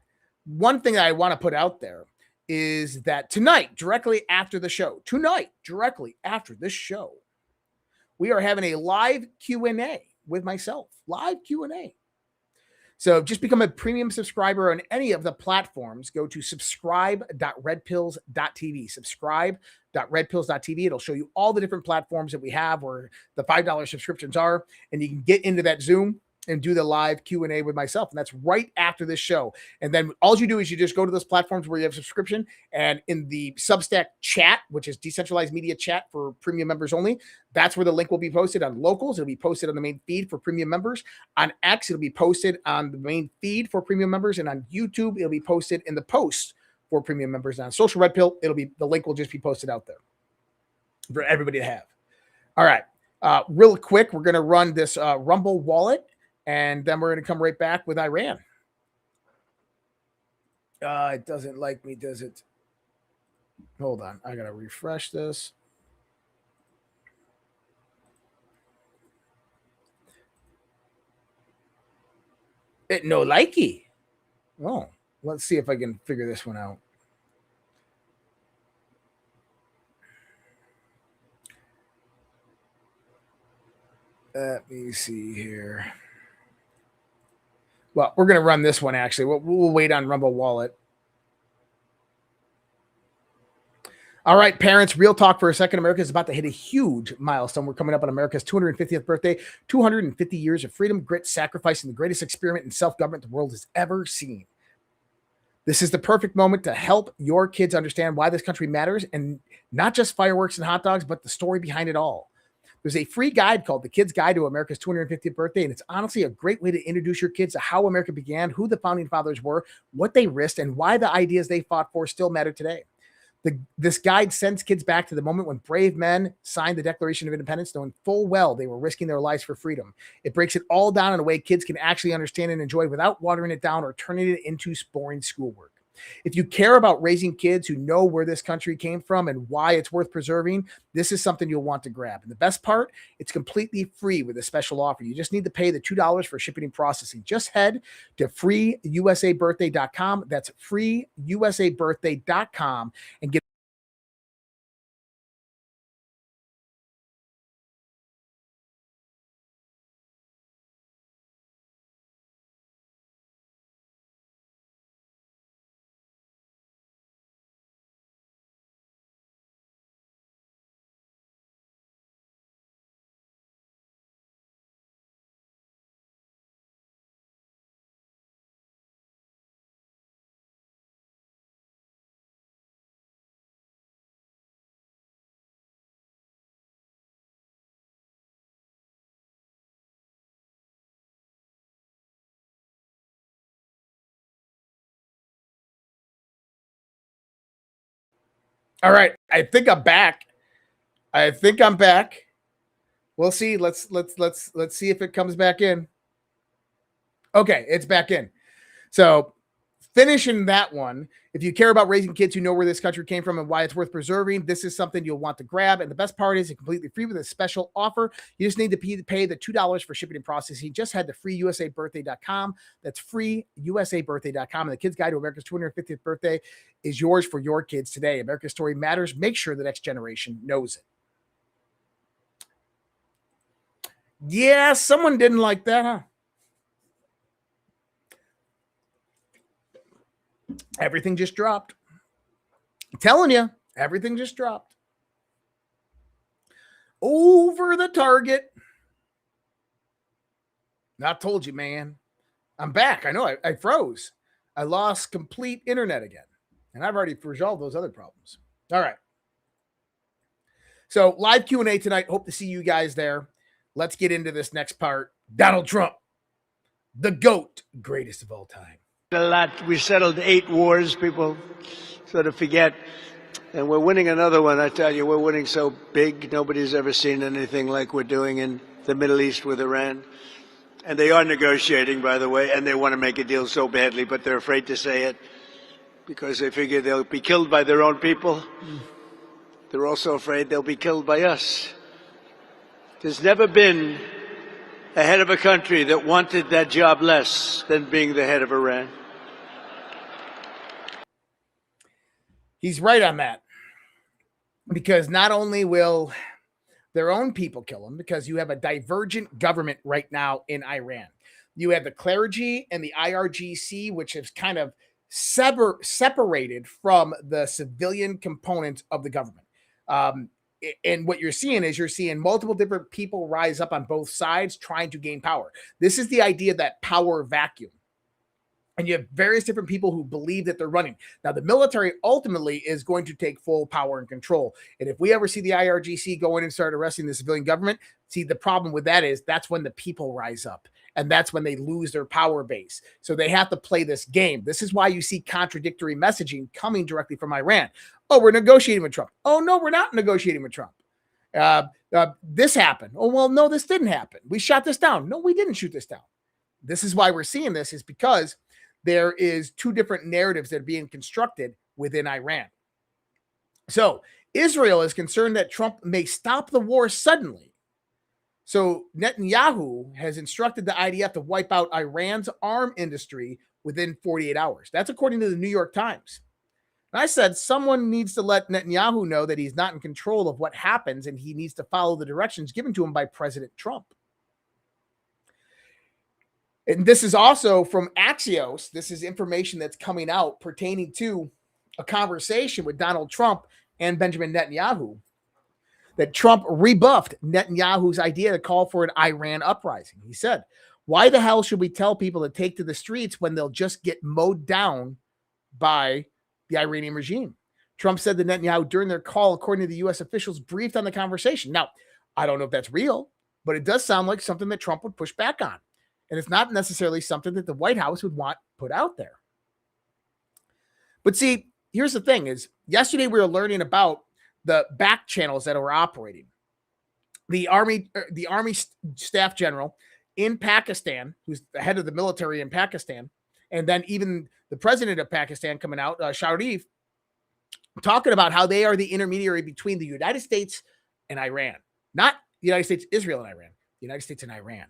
one thing that I want to put out there is that tonight, directly after the show, we are having a live Q&A with myself. Live Q&A. So just become a premium subscriber on any of the platforms. Go to subscribe.redpills.tv. Subscribe.redpills.tv. It'll show you all the different platforms that we have where the $5 subscriptions are, and you can get into that Zoom and do the live Q&A with myself. And that's right after this show. And then all you do is you just go to those platforms where you have a subscription, and in the Substack chat, which is decentralized media chat for premium members only, that's where the link will be posted. On Locals, it'll be posted on the main feed for premium members. On X, it'll be posted on the main feed for premium members. And on YouTube, it'll be posted in the posts for premium members. And on Social Red Pill, the link will just be posted out there for everybody to have. All right. Real quick, we're going to run this Rumble wallet, and then we're going to come right back with Iran. It doesn't like me, does it? Hold on. I got to refresh this. It no likey. Oh, let's see if I can figure this one out. Let me see here. Well, we're going to run this one, actually. We'll wait on Rumble Wallet. All right, parents, real talk for a second. America is about to hit a huge milestone. We're coming up on America's 250th birthday, 250 years of freedom, grit, sacrifice, and the greatest experiment in self-government the world has ever seen. This is the perfect moment to help your kids understand why this country matters, and not just fireworks and hot dogs, but the story behind it all. There's a free guide called The Kid's Guide to America's 250th Birthday, and it's honestly a great way to introduce your kids to how America began, who the founding fathers were, what they risked, and why the ideas they fought for still matter today. This guide sends kids back to the moment when brave men signed the Declaration of Independence, knowing full well they were risking their lives for freedom. It breaks it all down in a way kids can actually understand and enjoy without watering it down or turning it into boring schoolwork. If you care about raising kids who know where this country came from and why it's worth preserving, this is something you'll want to grab. And the best part, it's completely free with a special offer. You just need to pay the $2 for shipping and processing. Just head to freeusabirthday.com. That's freeusabirthday.com and get All right, I think I'm back. We'll see. Let's see if it comes back in. Okay, it's back in. So, finishing that one, if you care about raising kids who know where this country came from and why it's worth preserving, this is something you'll want to grab. And the best part is it's completely free with a special offer. You just need to pay the $2 for shipping and processing. Just head to freeusabirthday.com. That's freeusabirthday.com. And the Kid's Guide to America's 250th Birthday is yours for your kids today. America's story matters. Make sure the next generation knows it. Yeah, someone didn't like that, huh? Everything just dropped. I'm telling you, everything just dropped. Over the target. Not told you, man. I'm back. I know I froze. I lost complete internet again. And I've already resolved those other problems. All right. So live Q&A tonight. Hope to see you guys there. Let's get into this next part. Donald Trump, the GOAT, greatest of all time. A lot. We settled 8 wars. People sort of forget. And we're winning another one. I tell you, we're winning so big. Nobody's ever seen anything like we're doing in the Middle East with Iran. And they are negotiating, by the way, and they want to make a deal so badly, but they're afraid to say it because they figure they'll be killed by their own people. They're also afraid they'll be killed by us. There's never been a head of a country that wanted that job less than being the head of Iran. He's right on that. Because not only will their own people kill them, because you have a divergent government right now in Iran. You have the clergy and the IRGC, which is kind of separated from the civilian components of the government. And what you're seeing multiple different people rise up on both sides trying to gain power. This is the idea of that power vacuum. And you have various different people who believe that they're running. Now, the military ultimately is going to take full power and control. And if we ever see the IRGC go in and start arresting the civilian government, see, the problem with that is that's when the people rise up. And that's when they lose their power base. So they have to play this game. This is why you see contradictory messaging coming directly from Iran. Oh, we're negotiating with Trump. Oh, no, we're not negotiating with Trump. This happened. Oh, well, no, this didn't happen. We shot this down. No, we didn't shoot this down. This is why we're seeing this, is because there is two different narratives that are being constructed within Iran. So Israel is concerned that Trump may stop the war suddenly. So Netanyahu has instructed the IDF to wipe out Iran's arm industry within 48 hours. That's according to the New York Times. And I said someone needs to let Netanyahu know that he's not in control of what happens and he needs to follow the directions given to him by President Trump. And this is also from Axios. This is information that's coming out pertaining to a conversation with Donald Trump and Benjamin Netanyahu, that Trump rebuffed Netanyahu's idea to call for an Iran uprising. He said, why the hell should we tell people to take to the streets when they'll just get mowed down by the Iranian regime? Trump said to Netanyahu during their call, according to the U.S. officials briefed on the conversation. Now, I don't know if that's real, but it does sound like something that Trump would push back on. And it's not necessarily something that the White House would want put out there. But see, here's the thing is, yesterday we were learning about the back channels that are operating. The Army Staff General in Pakistan, who's the head of the military in Pakistan, and then even the president of Pakistan coming out, Sharif, talking about how they are the intermediary between the United States and Iran. Not the United States, Israel, and Iran. The United States and Iran.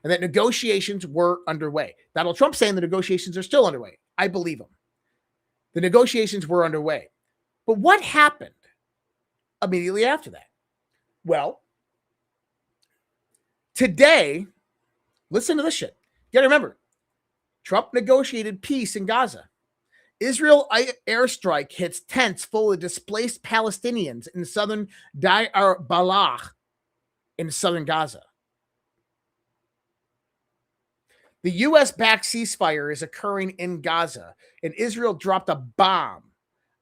And that negotiations were underway. Donald Trump saying the negotiations are still underway. I believe him. The negotiations were underway. But what happened immediately after that? Well, today, listen to this shit. You got to remember, Trump negotiated peace in Gaza. Israel airstrike hits tents full of displaced Palestinians in southern Deir al-Balah in southern Gaza. The U.S.-backed ceasefire is occurring in Gaza, and Israel dropped a bomb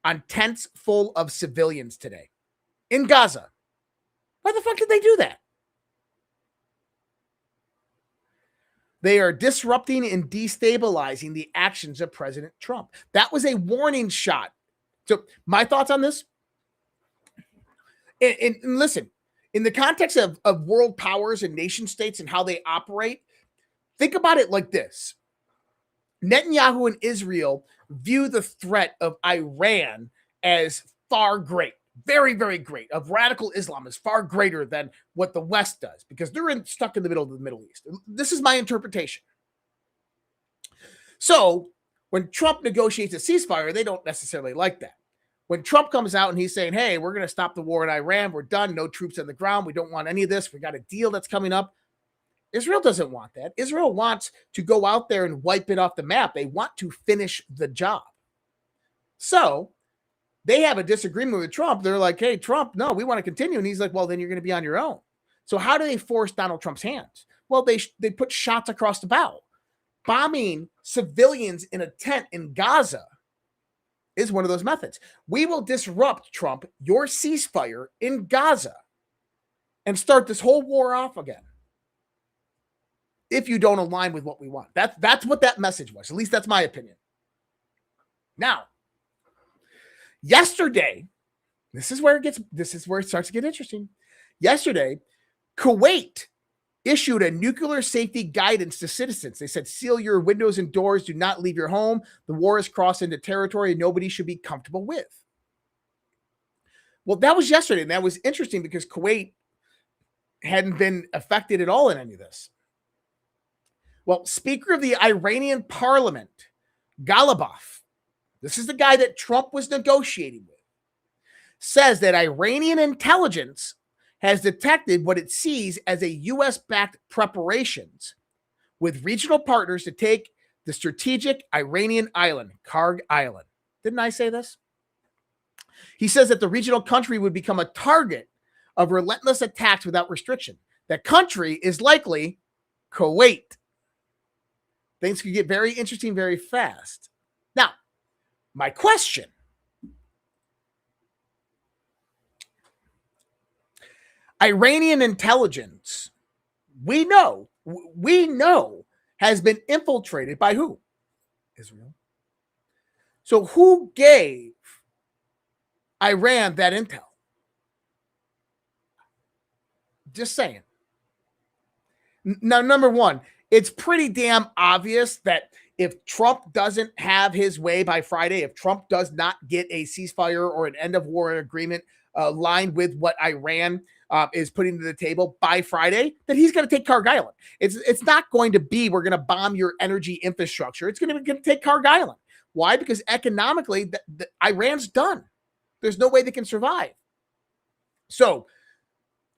on tents full of civilians today in Gaza. Why the fuck did they do that? They are disrupting and destabilizing the actions of President Trump. That was a warning shot. So my thoughts on this? And listen, in the context of world powers and nation states and how they operate, think about it like this. Netanyahu and Israel view the threat of Iran as far great, very, very great, of radical Islam is far greater than what the West does because they're stuck in the middle of the Middle East. This is my interpretation. So when Trump negotiates a ceasefire, they don't necessarily like that. When Trump comes out and he's saying, hey, we're going to stop the war in Iran. We're done. No troops on the ground. We don't want any of this. We got a deal that's coming up. Israel doesn't want that. Israel wants to go out there and wipe it off the map. They want to finish the job. So they have a disagreement with Trump. They're like, hey, Trump, no, we want to continue. And he's like, well, then you're going to be on your own. So how do they force Donald Trump's hands? Well, they put shots across the bow. Bombing civilians in a tent in Gaza is one of those methods. We will disrupt, Trump, your ceasefire in Gaza and start this whole war off again if you don't align with what we want. That's what that message was. At least that's my opinion. Now, yesterday, this is where it starts to get interesting. Yesterday, Kuwait issued a nuclear safety guidance to citizens. They said, seal your windows and doors. Do not leave your home. The war has crossed into territory nobody should be comfortable with. Well, that was yesterday, and that was interesting because Kuwait hadn't been affected at all in any of this. Well, Speaker of the Iranian Parliament, Ghalibaf, this is the guy that Trump was negotiating with, says that Iranian intelligence has detected what it sees as a U.S.-backed preparations with regional partners to take the strategic Iranian island, Karg Island. Didn't I say this? He says that the regional country would become a target of relentless attacks without restriction. That country is likely Kuwait. Things could get very interesting very fast. Now, my question. Iranian intelligence, we know, has been infiltrated by who? Israel. So who gave Iran that intel? Just saying. Now, number one, it's pretty damn obvious that if Trump doesn't have his way by Friday, if Trump does not get a ceasefire or an end of war agreement aligned with what Iran is putting to the table by Friday, that he's going to take Karg Island. It's not going to be, we're going to bomb your energy infrastructure. It's going to take Karg Island. Why? Because economically, Iran's done. There's no way they can survive. So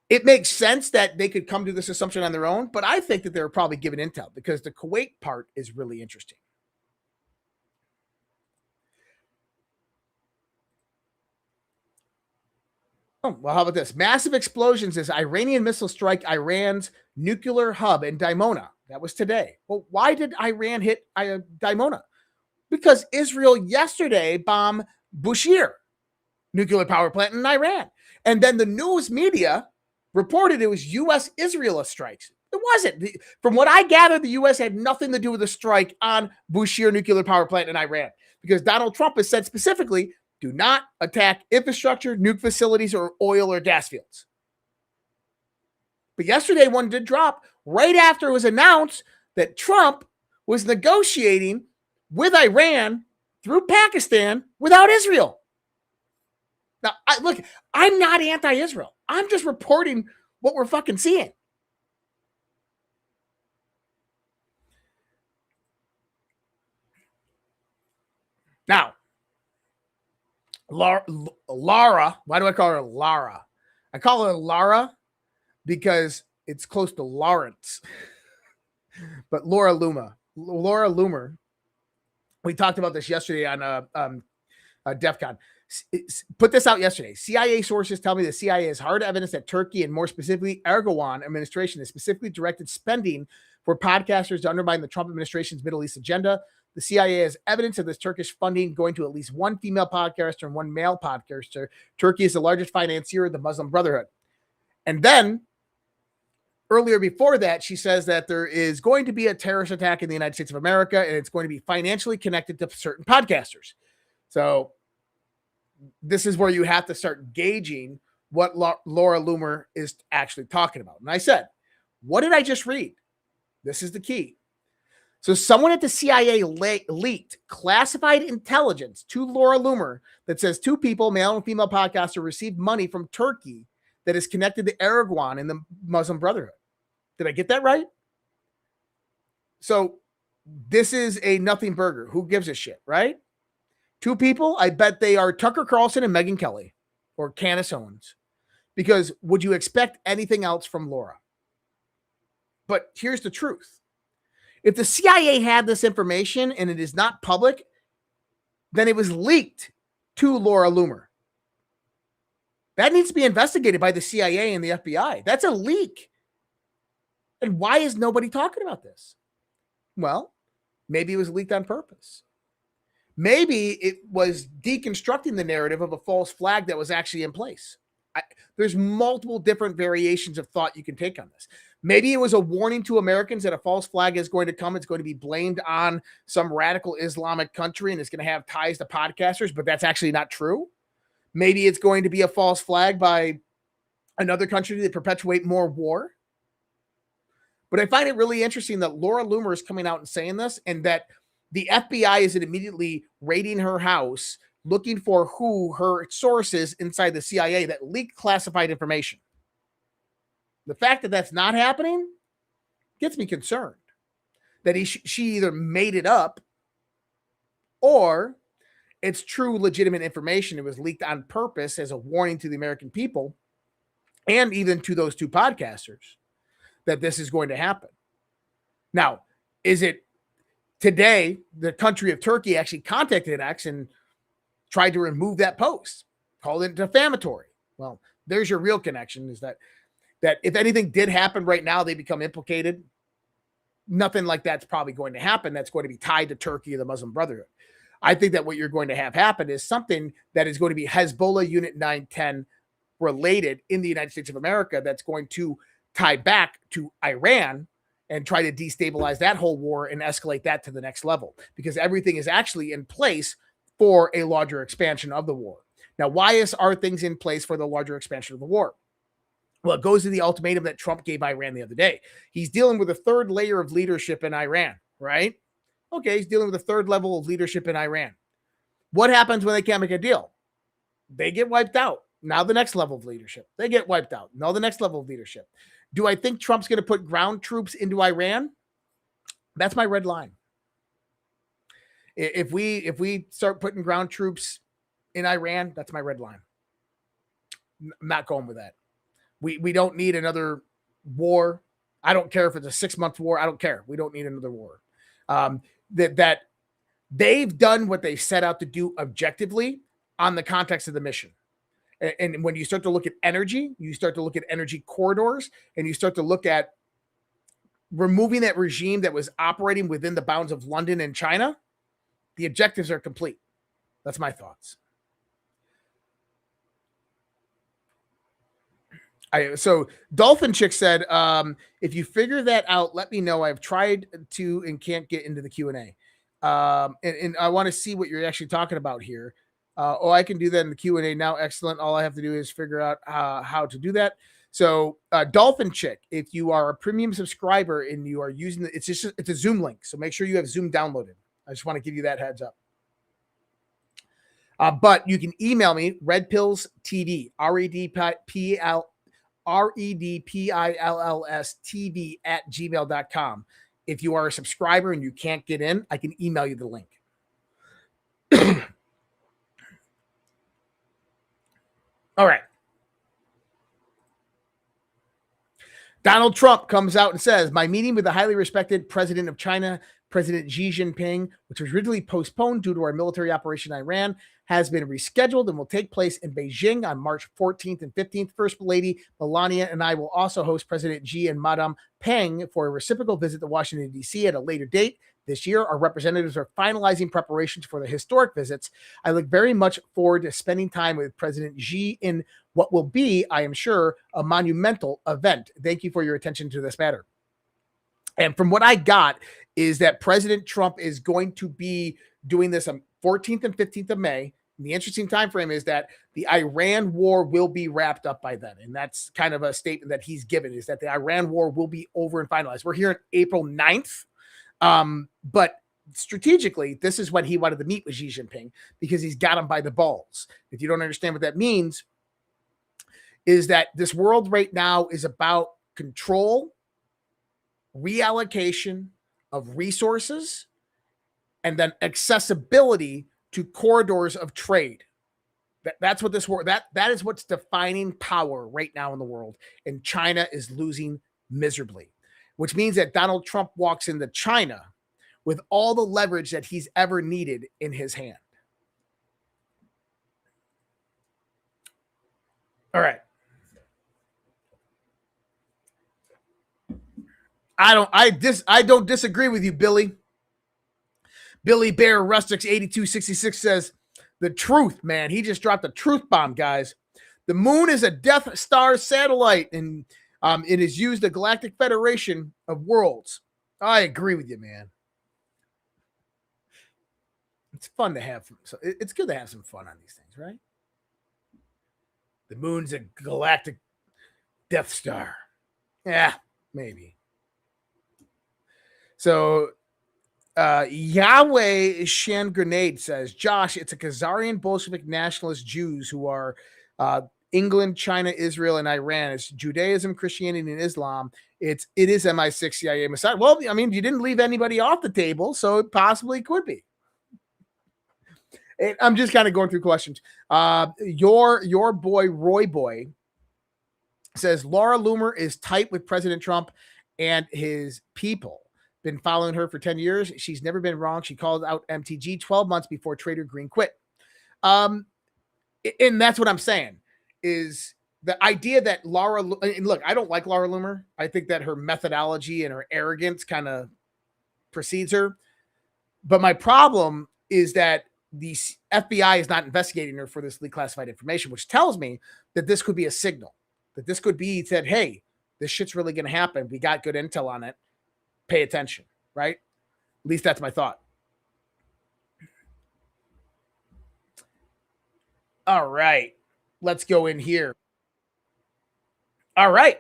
it makes sense that they could come to this assumption on their own, but I think that they're probably given intel because the Kuwait part is really interesting. Oh, well, how about this? Massive explosions as Iranian missiles strike Iran's nuclear hub in Dimona. That was today. Well, why did Iran hit Dimona? Because Israel yesterday bombed Bushehr nuclear power plant in Iran. And then the news media reported it was U.S.-Israel strikes. It wasn't. From what I gather, the U.S. had nothing to do with the strike on Bushehr nuclear power plant in Iran because Donald Trump has said specifically, do not attack infrastructure, nuke facilities, or oil or gas fields. But yesterday, one did drop right after it was announced that Trump was negotiating with Iran through Pakistan without Israel. Now, look, I'm not anti-Israel. I'm just reporting what we're fucking seeing. Now, Lara, why do I call her Lara? I call her Lara because it's close to Lawrence. But Laura Loomer, we talked about this yesterday on DEF CON. Put this out yesterday. CIA sources tell me the CIA has hard evidence that Turkey and more specifically Erdogan administration has specifically directed spending for podcasters to undermine the Trump administration's Middle East agenda. The CIA has evidence of this Turkish funding going to at least one female podcaster and one male podcaster. Turkey is the largest financier of the Muslim Brotherhood. And then earlier before that, she says that there is going to be a terrorist attack in the United States of America, and it's going to be financially connected to certain podcasters. So this is where you have to start gauging what Laura Loomer is actually talking about. And I said, what did I just read? This is the key. So someone at the CIA leaked classified intelligence to Laura Loomer that says two people, male and female podcaster, received money from Turkey that is connected to Erdogan and the Muslim Brotherhood. Did I get that right? So this is a nothing burger. Who gives a shit, right? Two people, I bet they are Tucker Carlson and Megyn Kelly or Candace Owens. Because would you expect anything else from Laura? But here's the truth. If the CIA had this information and it is not public, then it was leaked to Laura Loomer. That needs to be investigated by the CIA and the FBI. That's a leak. And why is nobody talking about this? Well, maybe it was leaked on purpose. Maybe it was deconstructing the narrative of a false flag that was actually in place. There's multiple different variations of thought you can take on this. Maybe it was a warning to Americans that a false flag is going to come. It's going to be blamed on some radical Islamic country and it's going to have ties to podcasters, but that's actually not true. Maybe it's going to be a false flag by another country to perpetuate more war. But I find it really interesting that Laura Loomer is coming out and saying this, and that the FBI isn't immediately raiding her house looking for who her sources inside the CIA that leaked classified information. The fact that that's not happening gets me concerned. That she either made it up or it's true legitimate information. It was leaked on purpose as a warning to the American people and even to those two podcasters that this is going to happen. Now, is it today the country of Turkey actually contacted X and tried to remove that post, called it defamatory? Well, there's your real connection, is that if anything did happen right now, they become implicated. Nothing like that's probably going to happen. That's going to be tied to Turkey or the Muslim Brotherhood. I think that what you're going to have happen is something that is going to be Hezbollah Unit 910 related in the United States of America that's going to tie back to Iran and try to destabilize that whole war and escalate that to the next level, because everything is actually in place for a larger expansion of the war. Now, why are things in place for the larger expansion of the war? Well, it goes to the ultimatum that Trump gave Iran the other day. He's dealing with a third layer of leadership in Iran, right? Okay, he's dealing with a third level of leadership in Iran. What happens when they can't make a deal? They get wiped out. Now the next level of leadership. They get wiped out. Now the next level of leadership. Do I think Trump's going to put ground troops into Iran? That's my red line. If we start putting ground troops in Iran, that's my red line. I'm not going with that. We don't need another war. I don't care if it's a 6-month war. I don't care. We don't need another war. That they've done what they set out to do objectively on the context of the mission. And when you start to look at energy, you start to look at energy corridors, and you start to look at removing that regime that was operating within the bounds of London and China, the objectives are complete. That's my thoughts. So Dolphin Chick said, if you figure that out, let me know. I've tried to and can't get into the Q&A. And I want to see what you're actually talking about here. I can do that in the Q&A now. Excellent. All I have to do is figure out how to do that. So Dolphin Chick, if you are a premium subscriber and you are using it's a Zoom link. So make sure you have Zoom downloaded. I just want to give you that heads up. But you can email me, redpillstv, redpillstv@gmail.com. If you are a subscriber and you can't get in, I can email you the link. All right. Donald Trump comes out and says, my meeting with the highly respected president of China, President Xi Jinping, which was originally postponed due to our military operation in Iran, has been rescheduled and will take place in Beijing on March 14th and 15th. First Lady Melania and I will also host President Xi and Madame Peng for a reciprocal visit to Washington, D.C. at a later date. This year, our representatives are finalizing preparations for the historic visits. I look very much forward to spending time with President Xi in what will be, I am sure, a monumental event. Thank you for your attention to this matter. And from what I got is that President Trump is going to be doing this on 14th and 15th of May. And the interesting time frame is that the Iran war will be wrapped up by then. And that's kind of a statement that he's given, is that the Iran war will be over and finalized. We're here on April 9th. But strategically, this is when he wanted to meet with Xi Jinping, because he's got him by the balls. If you don't understand what that means, is that this world right now is about control, reallocation of resources, and then accessibility to corridors of trade. That's what this war, that is what's defining power right now in the world. And China is losing miserably, which means that Donald Trump walks into China with all the leverage that he's ever needed in his hand. All right. I don't disagree with you, Billy. Billy Bear Rustics 8266 says, the truth, man. He just dropped a truth bomb, guys. The moon is a Death Star satellite, and it is used the Galactic Federation of Worlds. I agree with you, man. It's fun to have. It's good to have some fun on these things, right? The moon's a galactic Death Star. Yeah, maybe. So Yahweh Shan Grenade says, Josh, it's a Khazarian Bolshevik nationalist Jews who are England, China, Israel, and Iran. It's Judaism, Christianity, and Islam. It is MI6, CIA, Mossad. Well, I mean, you didn't leave anybody off the table, so it possibly could be. I'm just kind of going through questions. Your boy Roy Boy says Laura Loomer is tight with President Trump and his people. Been following her for 10 years. She's never been wrong. She called out MTG 12 months before Trader Green quit. And that's what I'm saying is the idea that Laura, and look, I don't like Laura Loomer. I think that her methodology and her arrogance kind of precedes her. But my problem is that the FBI is not investigating her for this classified information, which tells me that this could be a signal, that this could be said, hey, this shit's really going to happen. We got good intel on it. Pay attention, right? At least that's my thought. All right. Let's go in here. All right.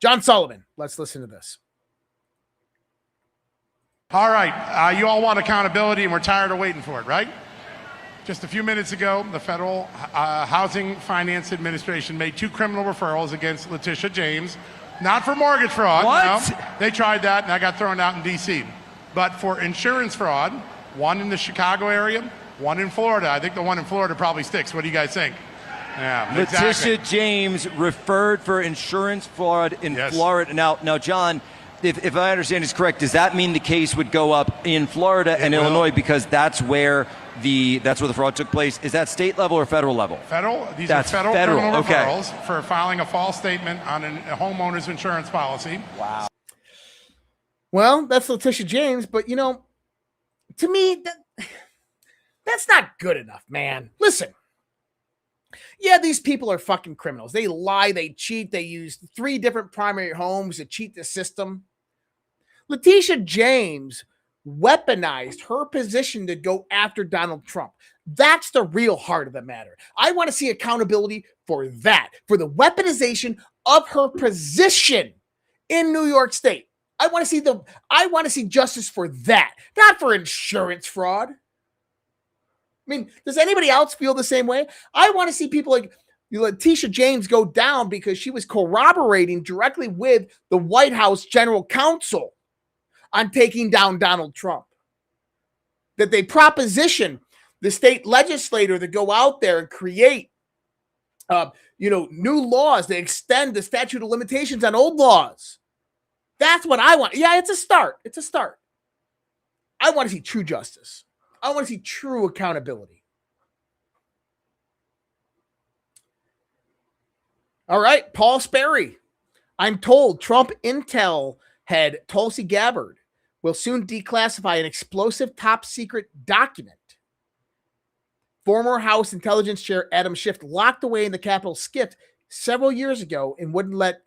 John Sullivan, let's listen to this. All right, you all want accountability and we're tired of waiting for it, right? Just a few minutes ago, the Federal Housing Finance Administration made 2 criminal referrals against Letitia James, not for mortgage fraud. What? No, they tried that and I got thrown out in D.C. But for insurance fraud, 1 in the Chicago area, 1 in Florida. I think the one in Florida probably sticks. What do you guys think? Yeah, Letitia exactly. James referred for insurance fraud in Florida. Now, John, if I understand this correct, does that mean the case would go up in Florida and Illinois because that's where the fraud took place? Is that state level or federal level? Federal. These are federal criminal referrals for filing a false statement on a homeowner's insurance policy. Wow. Well, that's Letitia James, but to me, that's not good enough, man. Listen. Yeah, these people are fucking criminals. They lie, they cheat, they use 3 different primary homes to cheat the system. Letitia James weaponized her position to go after Donald Trump. That's the real heart of the matter. I want to see accountability for that, for the weaponization of her position in New York State. I want to see justice for that, not for insurance fraud. I mean, does anybody else feel the same way? I want to see people like Letitia James go down because she was corroborating directly with the White House general counsel on taking down Donald Trump. That they proposition the state legislator to go out there and create, new laws that extend the statute of limitations on old laws. That's what I want. Yeah, it's a start. I want to see true justice. I want to see true accountability. All right, Paul Sperry. I'm told Trump Intel head Tulsi Gabbard will soon declassify an explosive top secret document. Former House Intelligence Chair Adam Schiff, locked away in the Capitol SCIF several years ago and wouldn't let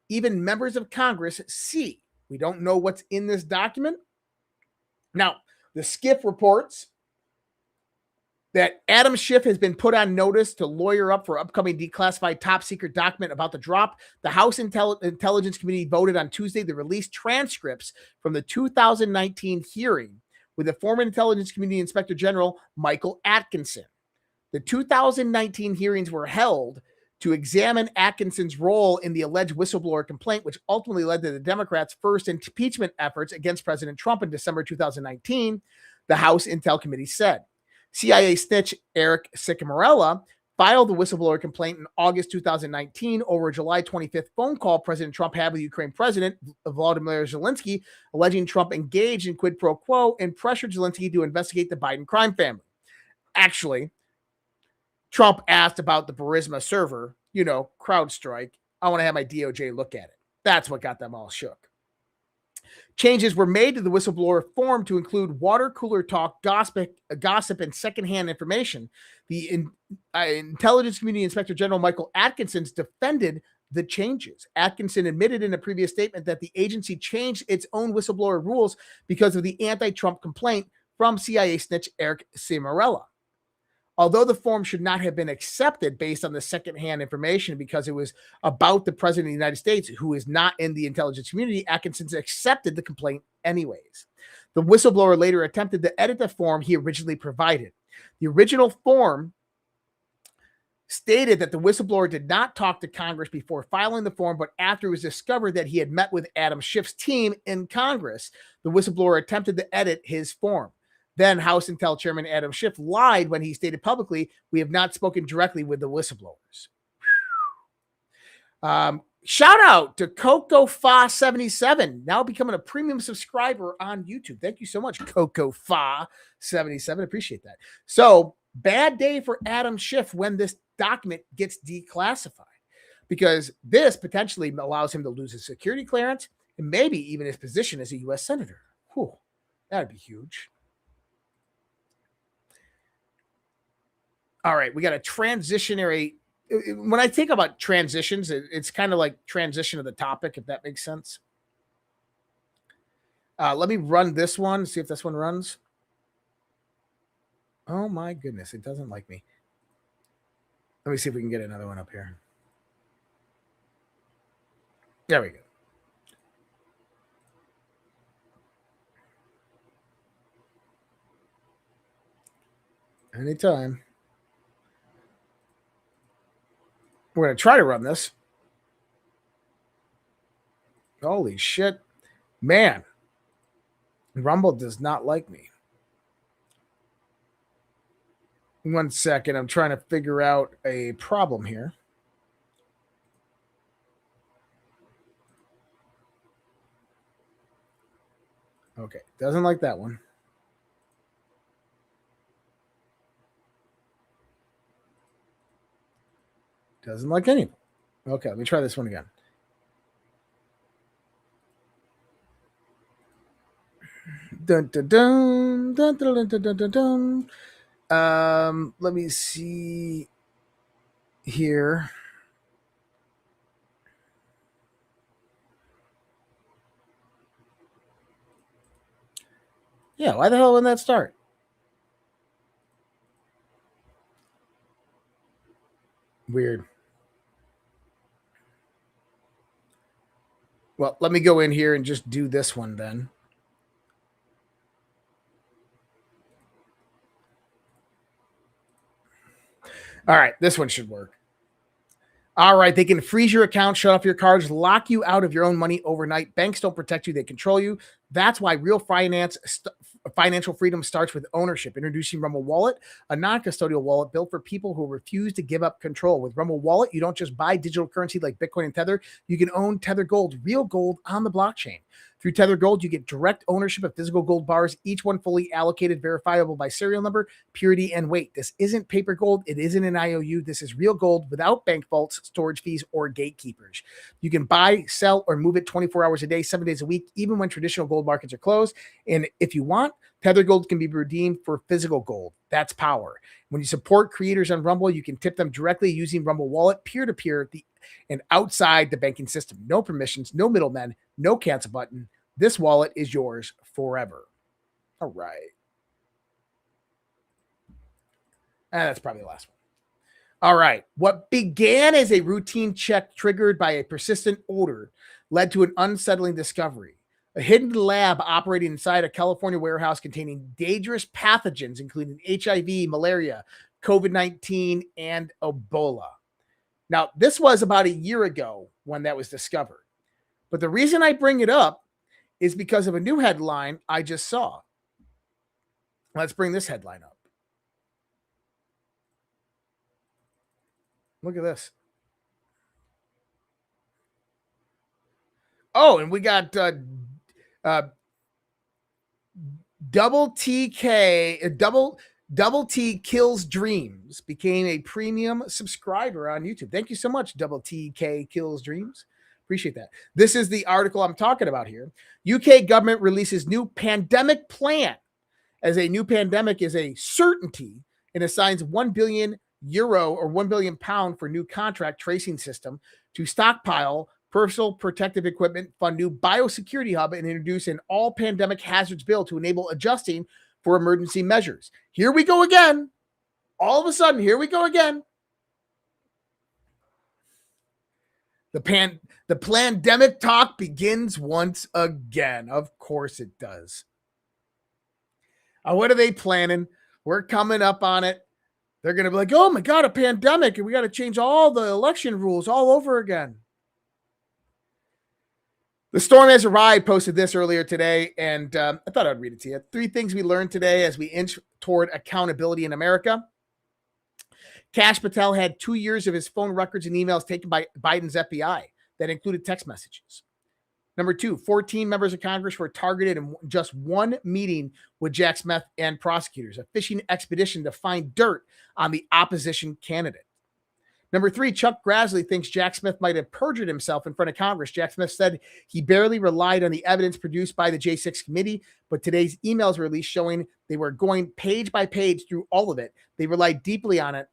even members of Congress see. We don't know what's in this document. Now, the SCIF reports that Adam Schiff has been put on notice to lawyer up for upcoming declassified top secret document about the drop. The House Intelligence Committee voted on Tuesday to release transcripts from the 2019 hearing with the former Intelligence Community Inspector General Michael Atkinson. The 2019 hearings were held to examine Atkinson's role in the alleged whistleblower complaint, which ultimately led to the Democrats' first impeachment efforts against President Trump in December 2019, the House Intel Committee said. CIA snitch Eric Ciccamorella filed the whistleblower complaint in August 2019 over a July 25th phone call President Trump had with Ukraine President Volodymyr Zelensky, alleging Trump engaged in quid pro quo and pressured Zelensky to investigate the Biden crime family. Actually, Trump asked about the Burisma server, CrowdStrike. I want to have my DOJ look at it. That's what got them all shook. Changes were made to the whistleblower form to include water cooler talk, gossip, and secondhand information. The Intelligence Community Inspector General Michael Atkinson defended the changes. Atkinson admitted in a previous statement that the agency changed its own whistleblower rules because of the anti-Trump complaint from CIA snitch Eric Ciccamorella. Although the form should not have been accepted based on the secondhand information because it was about the president of the United States, who is not in the intelligence community, Atkinson accepted the complaint anyways. The whistleblower later attempted to edit the form he originally provided. The original form stated that the whistleblower did not talk to Congress before filing the form, but after it was discovered that he had met with Adam Schiff's team in Congress, the whistleblower attempted to edit his form. Then House Intel Chairman Adam Schiff lied when he stated publicly, "We have not spoken directly with the whistleblowers." Shout out to CocoFa77, now becoming a premium subscriber on YouTube. Thank you so much, CocoFa77. Appreciate that. So, bad day for Adam Schiff when this document gets declassified, because this potentially allows him to lose his security clearance and maybe even his position as a U.S. Senator. Whew, that'd be huge. All right, we got a transitionary. When I think about transitions, it's kind of like transition of the topic, if that makes sense. Let me run this one, see if this one runs. Oh my goodness, it doesn't like me. Let me see if we can get another one up here. There we go. Anytime. We're going to try to run this. Holy shit. Man. Rumble does not like me. 1 second. I'm trying to figure out a problem here. Okay. Doesn't like that one. Doesn't like any of them. Okay, let me try this one again. Dun, dun, dun, dun, dun, dun, dun, dun, dun. Let me see here. Yeah, why the hell wouldn't that start? Weird. Well, let me go in here and just do this one then. All right, this one should work. All right, they can freeze your account, shut off your cards, lock you out of your own money overnight. Banks don't protect you, they control you. That's why real financial freedom starts with ownership. Introducing Rumble Wallet, a non-custodial wallet built for people who refuse to give up control. With Rumble Wallet, you don't just buy digital currency like Bitcoin and Tether. You can own Tether Gold, real gold on the blockchain. Through Tether Gold, you get direct ownership of physical gold bars, each one fully allocated, verifiable by serial number, purity, and weight. This isn't paper gold. It isn't an IOU. This is real gold without bank vaults, storage fees, or gatekeepers. You can buy, sell, or move it 24 hours a day, 7 days a week, even when traditional gold markets are closed. And if you want, Tether Gold can be redeemed for physical gold. That's power. When you support creators on Rumble, you can tip them directly using Rumble Wallet, peer-to-peer, and outside the banking system. No permissions, no middlemen, no cancel button. This wallet is yours forever. All right. And that's probably the last one. All right. What began as a routine check triggered by a persistent odor led to an unsettling discovery. A hidden lab operating inside a California warehouse containing dangerous pathogens, including HIV, malaria, COVID-19, and Ebola. Now, this was about a year ago when that was discovered. But the reason I bring it up is because of a new headline I just saw. Let's bring this headline up. Look at this. Oh, and we got Double T Kills Dreams became a premium subscriber on YouTube. Thank you so much, Double TK Kills Dreams. Appreciate that. This is the article I'm talking about here. UK government releases new pandemic plan as a new pandemic is a certainty and assigns €1 billion or £1 billion for new contract tracing system to stockpile personal protective equipment, fund new biosecurity hub, and introduce an all pandemic hazards bill to enable adjusting for emergency measures. Here we go again. all of a sudden, here we go again. The pandemic talk begins once again. Of course it does. What are they planning? We're coming up on it. They're going to be like, oh my God, a pandemic, and we got to change all the election rules all over again. The Storm Has Arrived posted this earlier today, and I thought I'd read it to you. 3 things we learned today as we inch toward accountability in America. Kash Patel had 2 years of his phone records and emails taken by Biden's FBI that included text messages. Number 2, 14 members of Congress were targeted in just one meeting with Jack Smith and prosecutors, a fishing expedition to find dirt on the opposition candidate. Number 3, Chuck Grassley thinks Jack Smith might have perjured himself in front of Congress. Jack Smith said he barely relied on the evidence produced by the J6 committee, but today's emails released showing they were going page by page through all of it. They relied deeply on it.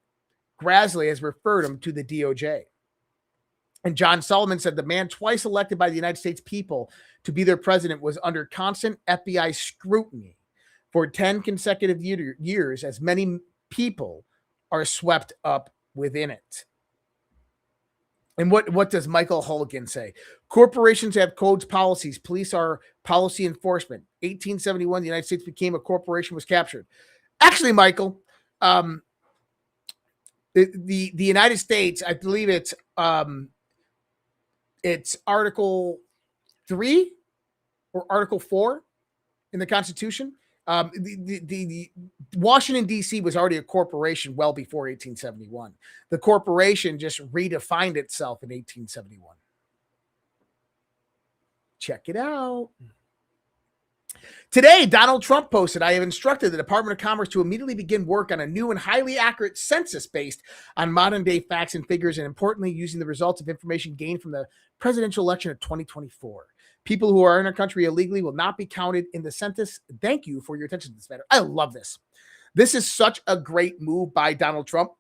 Grassley has referred him to the DOJ. And John Sullivan said the man twice elected by the United States people to be their president was under constant FBI scrutiny for 10 consecutive years, as many people are swept up within it. And what does Michael Hulligan say? Corporations have codes, policies. Police are policy enforcement. 1871, the United States became a corporation, was captured. Actually, Michael, the United States, I believe it's Article 3 or Article 4 in the Constitution. The Washington, D.C. was already a corporation well before 1871. The corporation just redefined itself in 1871. Check it out. Today, Donald Trump posted, I have instructed the Department of Commerce to immediately begin work on a new and highly accurate census based on modern day facts and figures, and importantly, using the results of information gained from the presidential election of 2024. People who are in our country illegally will not be counted in the census. Thank you for your attention to this matter. I love this. This is such a great move by Donald Trump.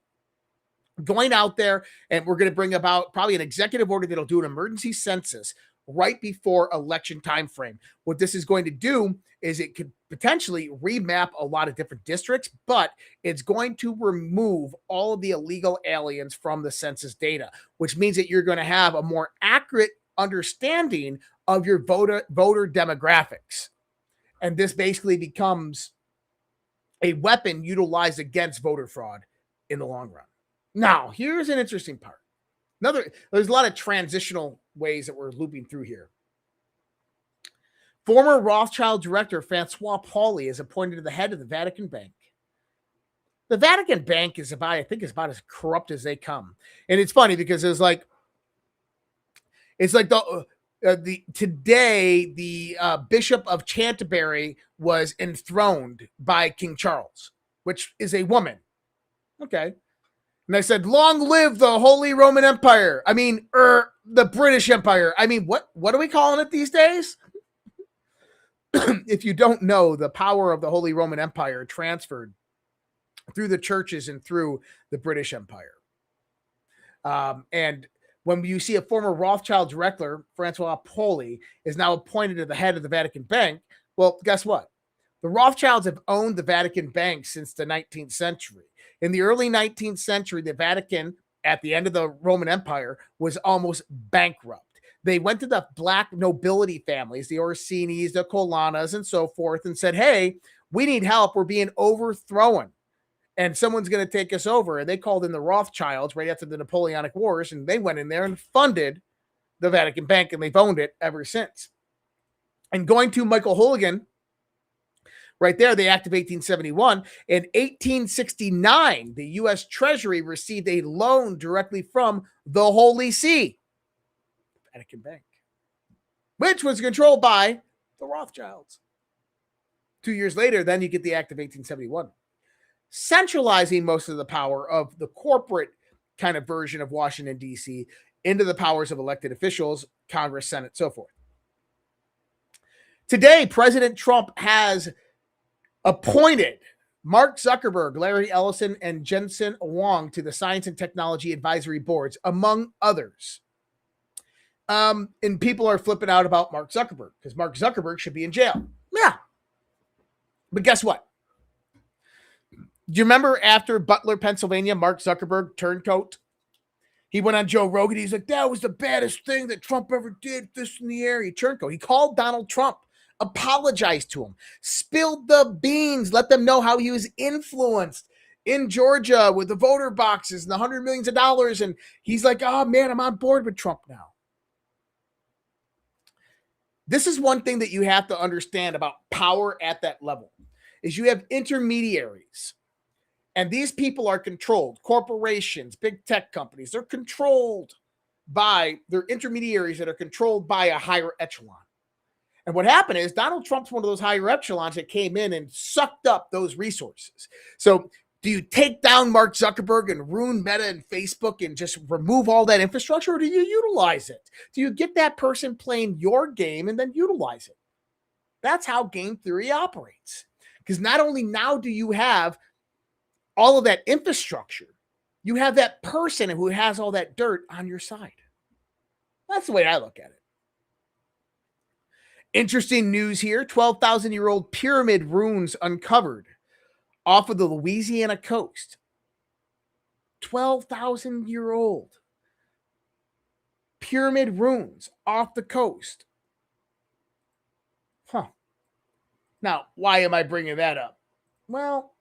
Going out there, and we're going to bring about probably an executive order that'll do an emergency census right before election time frame. What this is going to do is it could potentially remap a lot of different districts, but it's going to remove all of the illegal aliens from the census data, which means that you're going to have a more accurate understanding of your voter demographics. And this basically becomes a weapon utilized against voter fraud in the long run. Now, here's an interesting part. There's a lot of transitional ways that we're looping through here. Former Rothschild director Francois Pauli is appointed to the head of the Vatican Bank. The Vatican Bank is about as corrupt as they come. And it's funny because it's like today the Bishop of Canterbury was enthroned by King Charles, which is a woman. Okay. And I said, long live the Holy Roman Empire. I mean, the British Empire. I mean, what are we calling it these days? If you don't know, the power of the Holy Roman Empire transferred through the churches and through the British Empire. And when you see a former Rothschild director, Francois Pauli, is now appointed to the head of the Vatican Bank, well, guess what? The Rothschilds have owned the Vatican Bank since the 19th century. In the early 19th century, the Vatican, at the end of the Roman Empire, was almost bankrupt. They went to the black nobility families, the Orsini's, the Colanas, and so forth, and said, hey, we need help. We're being overthrown, and someone's going to take us over. And they called in the Rothschilds right after the Napoleonic Wars, and they went in there and funded the Vatican Bank, and they've owned it ever since. And going to Michael Hulligan, right there, the Act of 1871. In 1869, the U.S. Treasury received a loan directly from the Holy See, Vatican Bank, which was controlled by the Rothschilds. 2 years later, then you get the Act of 1871, centralizing most of the power of the corporate kind of version of Washington, D.C. into the powers of elected officials, Congress, Senate, so forth. Today, President Trump has appointed Mark Zuckerberg, Larry Ellison, and Jensen Huang to the Science and Technology Advisory Boards, among others. And people are flipping out about Mark Zuckerberg because Mark Zuckerberg should be in jail. Yeah. But guess what? Do you remember after Butler, Pennsylvania, Mark Zuckerberg turncoat? He went on Joe Rogan. He's like, that was the baddest thing that Trump ever did. Fist in the air. He turncoat. He called Donald Trump, apologized to him, spilled the beans, let them know how he was influenced in Georgia with the voter boxes and the $100 million. And he's like, oh, man, I'm on board with Trump now. This is one thing that you have to understand about power at that level is you have intermediaries. And these people are controlled. Corporations, big tech companies, they're controlled by their intermediaries that are controlled by a higher echelon. And what happened is Donald Trump's one of those higher echelons that came in and sucked up those resources. So do you take down Mark Zuckerberg and ruin Meta and Facebook and just remove all that infrastructure, or do you utilize it? Do you get that person playing your game and then utilize it? That's how game theory operates. Because not only now do you have all of that infrastructure, you have that person who has all that dirt on your side. That's the way I look at it. Interesting news here. 12,000-year-old pyramid ruins uncovered off of the Louisiana coast. 12,000-year-old pyramid ruins off the coast. Huh. Now, why am I bringing that up? Well,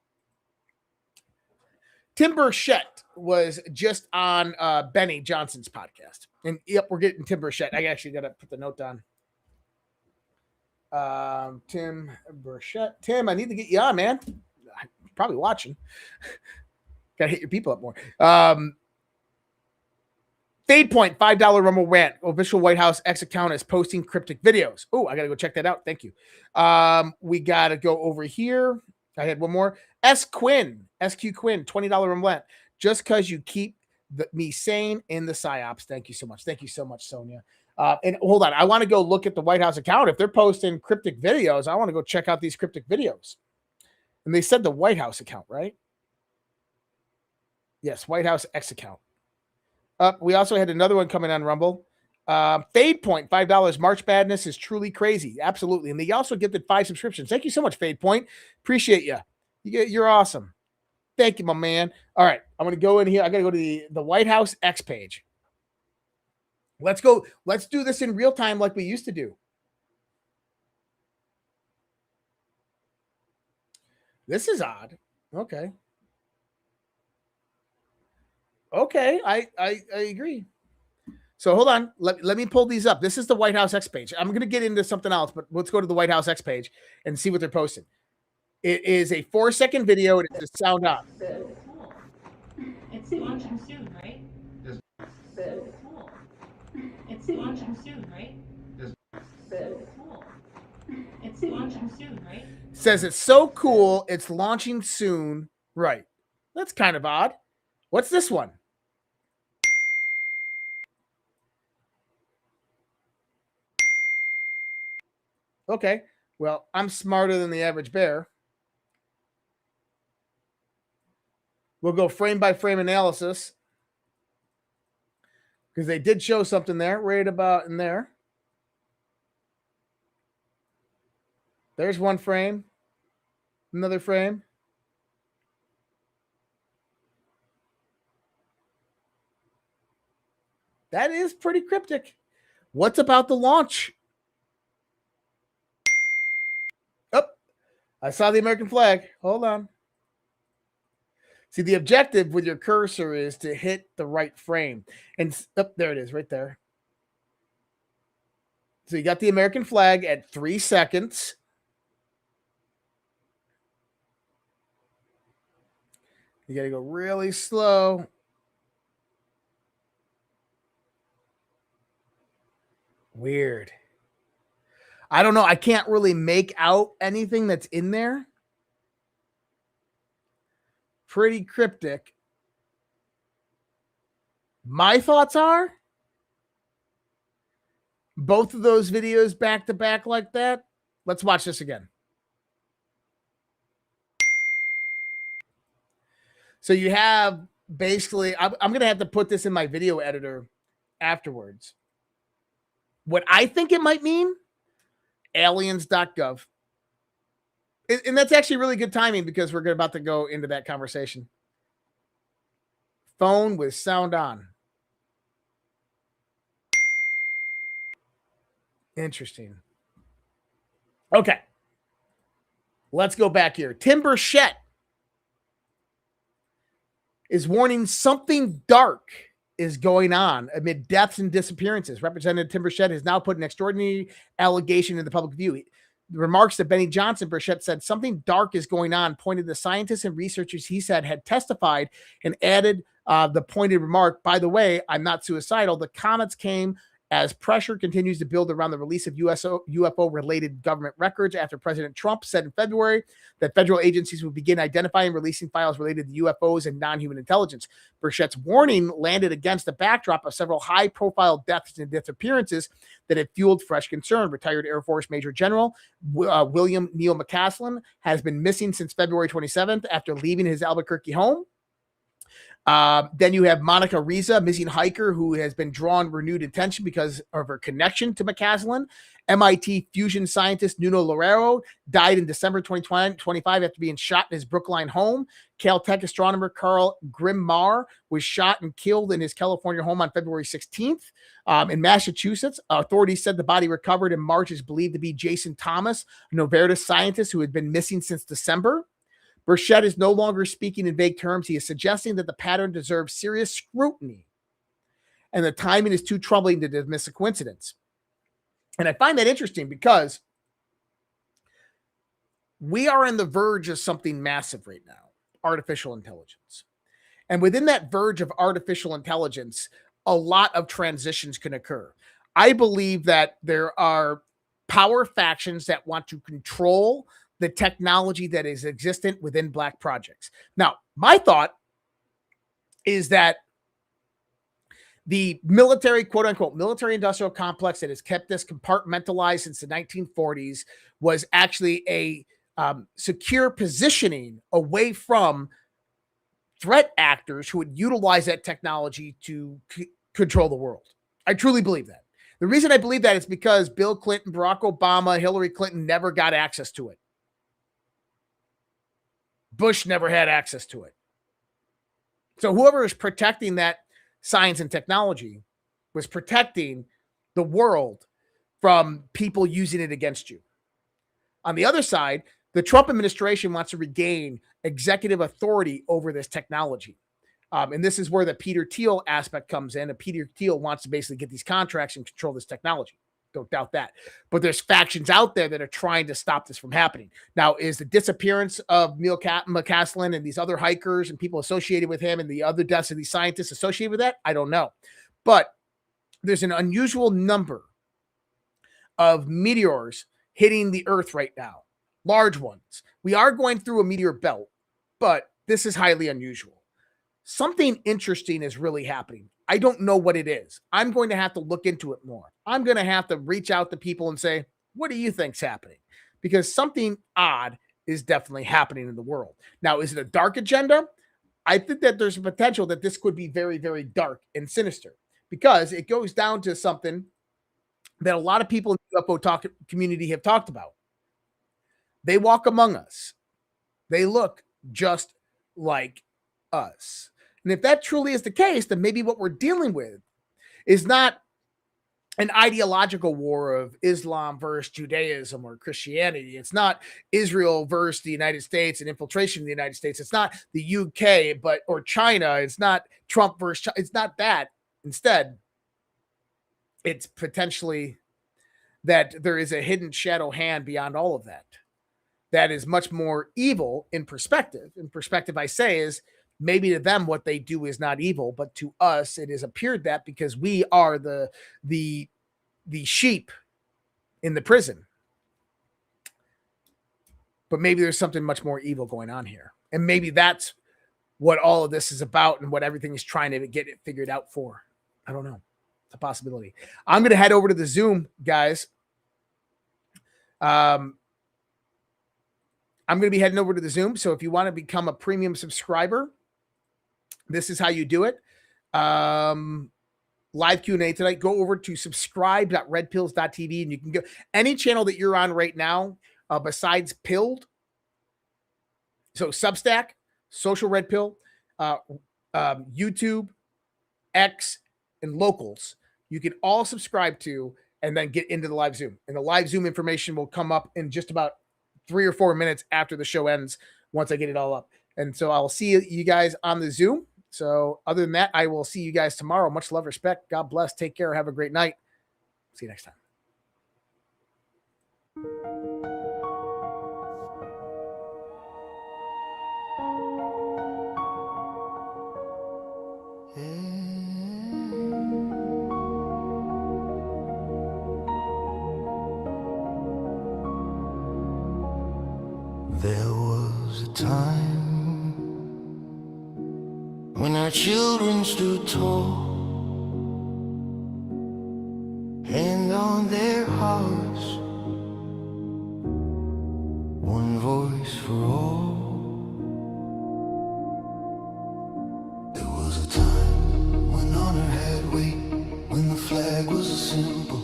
Tim Burchett was just on Benny Johnson's podcast. And yep, we're getting Tim Burchett. I actually got to put the note down. Tim Burchett. Tim, I need to get you on, man. I'm probably watching. Got to hit your people up more. Fade Point, $5 Rumble rant. Official White House X account is posting cryptic videos. Oh, I got to go check that out. Thank you. We got to go over here. I had one more. SQ Quinn, $20 Rumble rant. Just because you keep me sane in the PSYOPs. Thank you so much. Thank you so much, Sonia. And hold on. I want to go look at the White House account. If they're posting cryptic videos, I want to go check out these cryptic videos. And they said the White House account, right? Yes, White House X account. We also had another one coming on Rumble. Fade Point, $5. March Madness is truly crazy. Absolutely. And they also gifted 5 subscriptions. Thank you so much, Fade Point. Appreciate you. You're awesome. Thank you, my man. All right. I'm going to go in here. I got to go to the White House X page. Let's go. Let's do this in real time like we used to do. This is odd. Okay. Okay, I agree. So hold on. Let me pull these up. This is the White House X page. I'm going to get into something else, but let's go to the White House X page and see what they're posting. It is a 4-second video and it's a sound on. It's launching soon, right? Cool. It's launching soon, right? Cool. It's launching soon, right? Says it's so cool. It's launching soon. Right. That's kind of odd. What's this one? Okay. Well, I'm smarter than the average bear. We'll go frame by frame analysis because they did show something there right about in there. There's one frame, another frame. That is pretty cryptic. What's about the launch? Oh, I saw the American flag. Hold on. See, the objective with your cursor is to hit the right frame. And there it is right there. So you got the American flag at 3 seconds. You got to go really slow. Weird. I don't know. I can't really make out anything that's in there. Pretty cryptic. My thoughts are both of those videos back to back like that. Let's watch this again. So you have basically, I'm going to have to put this in my video editor afterwards. What I think it might mean, aliens.gov. And that's actually really good timing because we're about to go into that conversation. Phone with sound on. Interesting. Okay. Let's go back here. Tim Burchett is warning something dark is going on amid deaths and disappearances. Representative Tim Burchett has now put an extraordinary allegation in the public view. The remarks that Benny Johnson, Burchett said something dark is going on, pointed to scientists and researchers he said had testified, and added the pointed remark, by the way, I'm not suicidal. The comments came as pressure continues to build around the release of UFO-related government records after President Trump said in February that federal agencies would begin identifying and releasing files related to UFOs and non-human intelligence. Burchett's warning landed against the backdrop of several high-profile deaths and disappearances that had fueled fresh concern. Retired Air Force Major General William Neil McCaslin has been missing since February 27th after leaving his Albuquerque home. Then you have Monica Riza, missing hiker, who has been drawn renewed attention because of her connection to McCaslin. MIT fusion scientist Nuno Loureiro died in December 2025 after being shot in his Brookline home. Caltech astronomer Carl Grimmar was shot and killed in his California home on February 16th. In Massachusetts, authorities said the body recovered in March is believed to be Jason Thomas, a Novartis scientist who had been missing since December. Burchett is no longer speaking in vague terms. He is suggesting that the pattern deserves serious scrutiny, and the timing is too troubling to dismiss a coincidence. And I find that interesting because we are on the verge of something massive right now, artificial intelligence. And within that verge of artificial intelligence, a lot of transitions can occur. I believe that there are power factions that want to control the technology that is existent within Black projects. Now, my thought is that the military, quote unquote, military industrial complex that has kept this compartmentalized since the 1940s was actually a secure positioning away from threat actors who would utilize that technology to control the world. I truly believe that. The reason I believe that is because Bill Clinton, Barack Obama, Hillary Clinton never got access to it. Bush never had access to it. So whoever is protecting that science and technology was protecting the world from people using it against you. On the other side, the Trump administration wants to regain executive authority over this technology. And this is where the Peter Thiel aspect comes in. And Peter Thiel wants to basically get these contracts and control this technology. Don't doubt that. But there's factions out there that are trying to stop this from happening. Now, is the disappearance of Neil McCaslin and these other hikers and people associated with him and the other deaths of these scientists associated with that? I don't know. But there's an unusual number of meteors hitting the Earth right now. Large ones. We are going through a meteor belt, but this is highly unusual. Something interesting is really happening. I don't know what it is. I'm going to have to look into it more. I'm going to have to reach out to people and say, what do you think's happening? Because something odd is definitely happening in the world. Now, is it a dark agenda? I think that there's a potential that this could be very, very dark and sinister because it goes down to something that a lot of people in the UFO community have talked about. They walk among us. They look just like us. And if that truly is the case, then maybe what we're dealing with is not an ideological war of Islam versus Judaism or Christianity. It's not Israel versus the United States and infiltration of the United States. It's not the UK or China. It's not Trump versus China. It's not that. Instead, it's potentially that there is a hidden shadow hand beyond all of that. That is much more evil in perspective. In perspective, I say, is maybe to them what they do is not evil, but to us it has appeared that because we are the sheep in the prison. But maybe there's something much more evil going on here. And maybe that's what all of this is about and what everything is trying to get it figured out for. I don't know. It's a possibility. I'm going to head over to the Zoom, guys. I'm going to be heading over to the Zoom. So if you want to become a premium subscriber, this is how you do it. Live Q&A tonight. Go over to subscribe.redpills.tv and you can go any channel that you're on right now besides Pilled. So Substack, Social Red Pill, YouTube, X, and Locals, you can all subscribe to and then get into the live Zoom. And the live Zoom information will come up in just about 3 or 4 minutes after the show ends once I get it all up. And so I'll see you guys on the Zoom. So other than that, I will see you guys tomorrow. Much love, respect. God bless. Take care. Have a great night. See you next time. There was a time when our children stood tall, hand on their hearts, one voice for all. There was a time when honor had weight, when the flag was a symbol,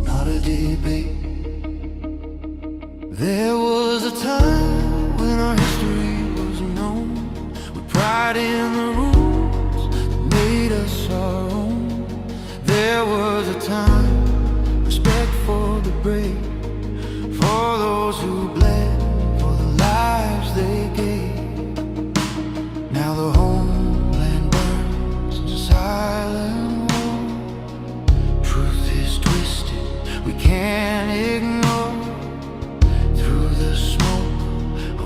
not a debate. There was a time when our history was known, with pride in the rules that made us our own. There was a time, respect for the brave, for those who bled, for the lives they gave. Now the homeland burns in silent war. Truth is twisted, we can't ignore.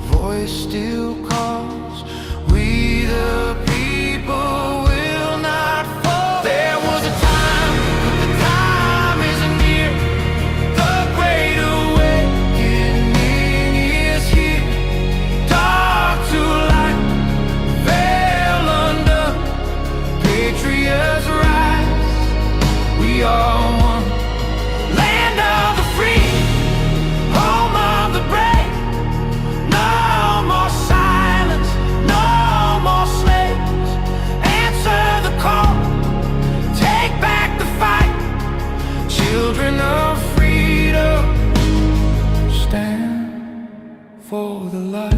Voice still calls, we the people will not fall. There was a time, but the time isn't near. The great awakening is here. Dark to light, veil under, patriots rise. We are one, land of the free, home of the brave. Children of freedom, stand for the light.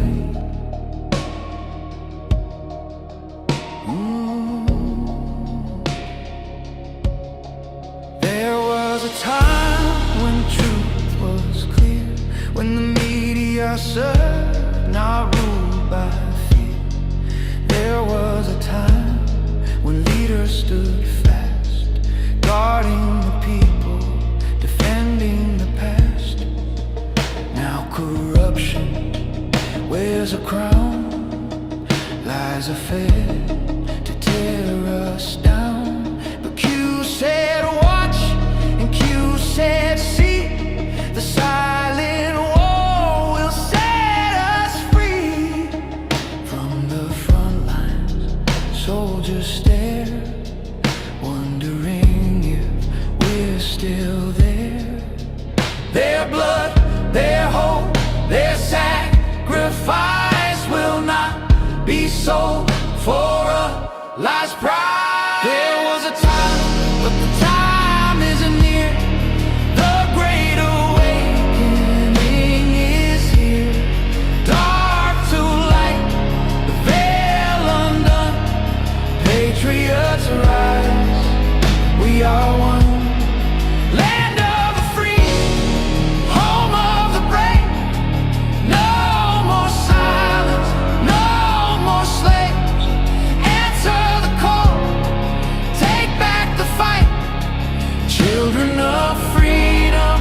There was a time when truth was clear, when the media served, not ruled by fear. There was a time when leaders stood fast, guarding the people, defending the past. Now corruption wears a crown, lies are fed to tear us down. But Q said watch and Q said see, the silent war will set us free. From the front lines, soldiers stare, wondering if we're still there. Their blood, their hope, their sacrifice will not be sold for a last prize. There was a time, but the time isn't near. The great awakening is here. Dark to light, the veil undone, patriots rise. We are one, land of the free, home of the brave. No more silence, no more slaves. Answer the call, take back the fight. Children of freedom,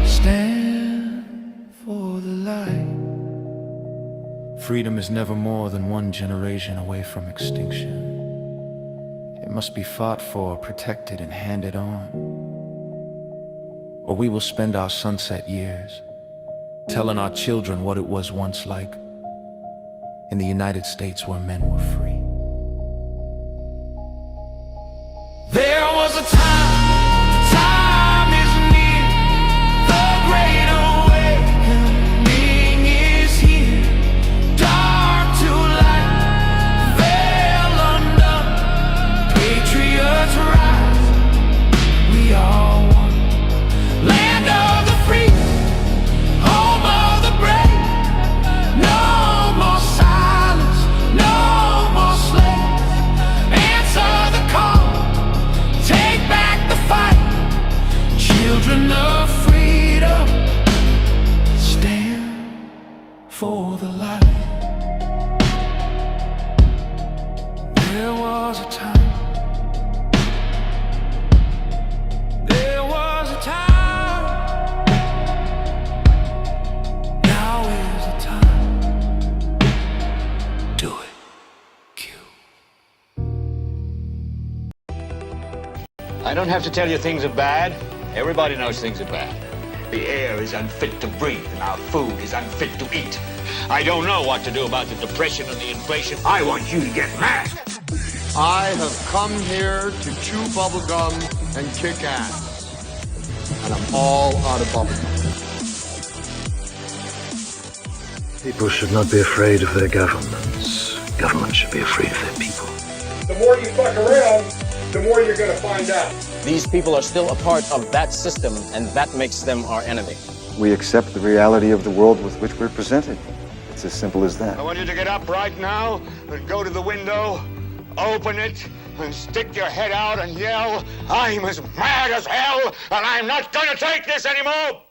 stand for the light. Freedom is never more than one generation away from extinction. It must be fought for, protected, and handed on. Or we will spend our sunset years telling our children what it was once like in the United States where men were free. There was a time, the time is near. The great awakening is here. Dark to light, veil undone, patriots rise. We are one, land of the free, home of the brave. No was a time. There was a time. Now is the time. Do it. I don't have to tell you things are bad. Everybody knows things are bad. The air is unfit to breathe, and our food is unfit to eat. I don't know what to do about the depression and the inflation. I want you to get mad. I have come here to chew bubblegum and kick ass. And I'm all out of bubblegum. People should not be afraid of their governments. Governments should be afraid of their people. The more you fuck around, the more you're going to find out. These people are still a part of that system, and that makes them our enemy. We accept the reality of the world with which we're presented. It's as simple as that. I want you to get up right now and go to the window, open it, and stick your head out and yell, I'm as mad as hell, and I'm not going to take this anymore!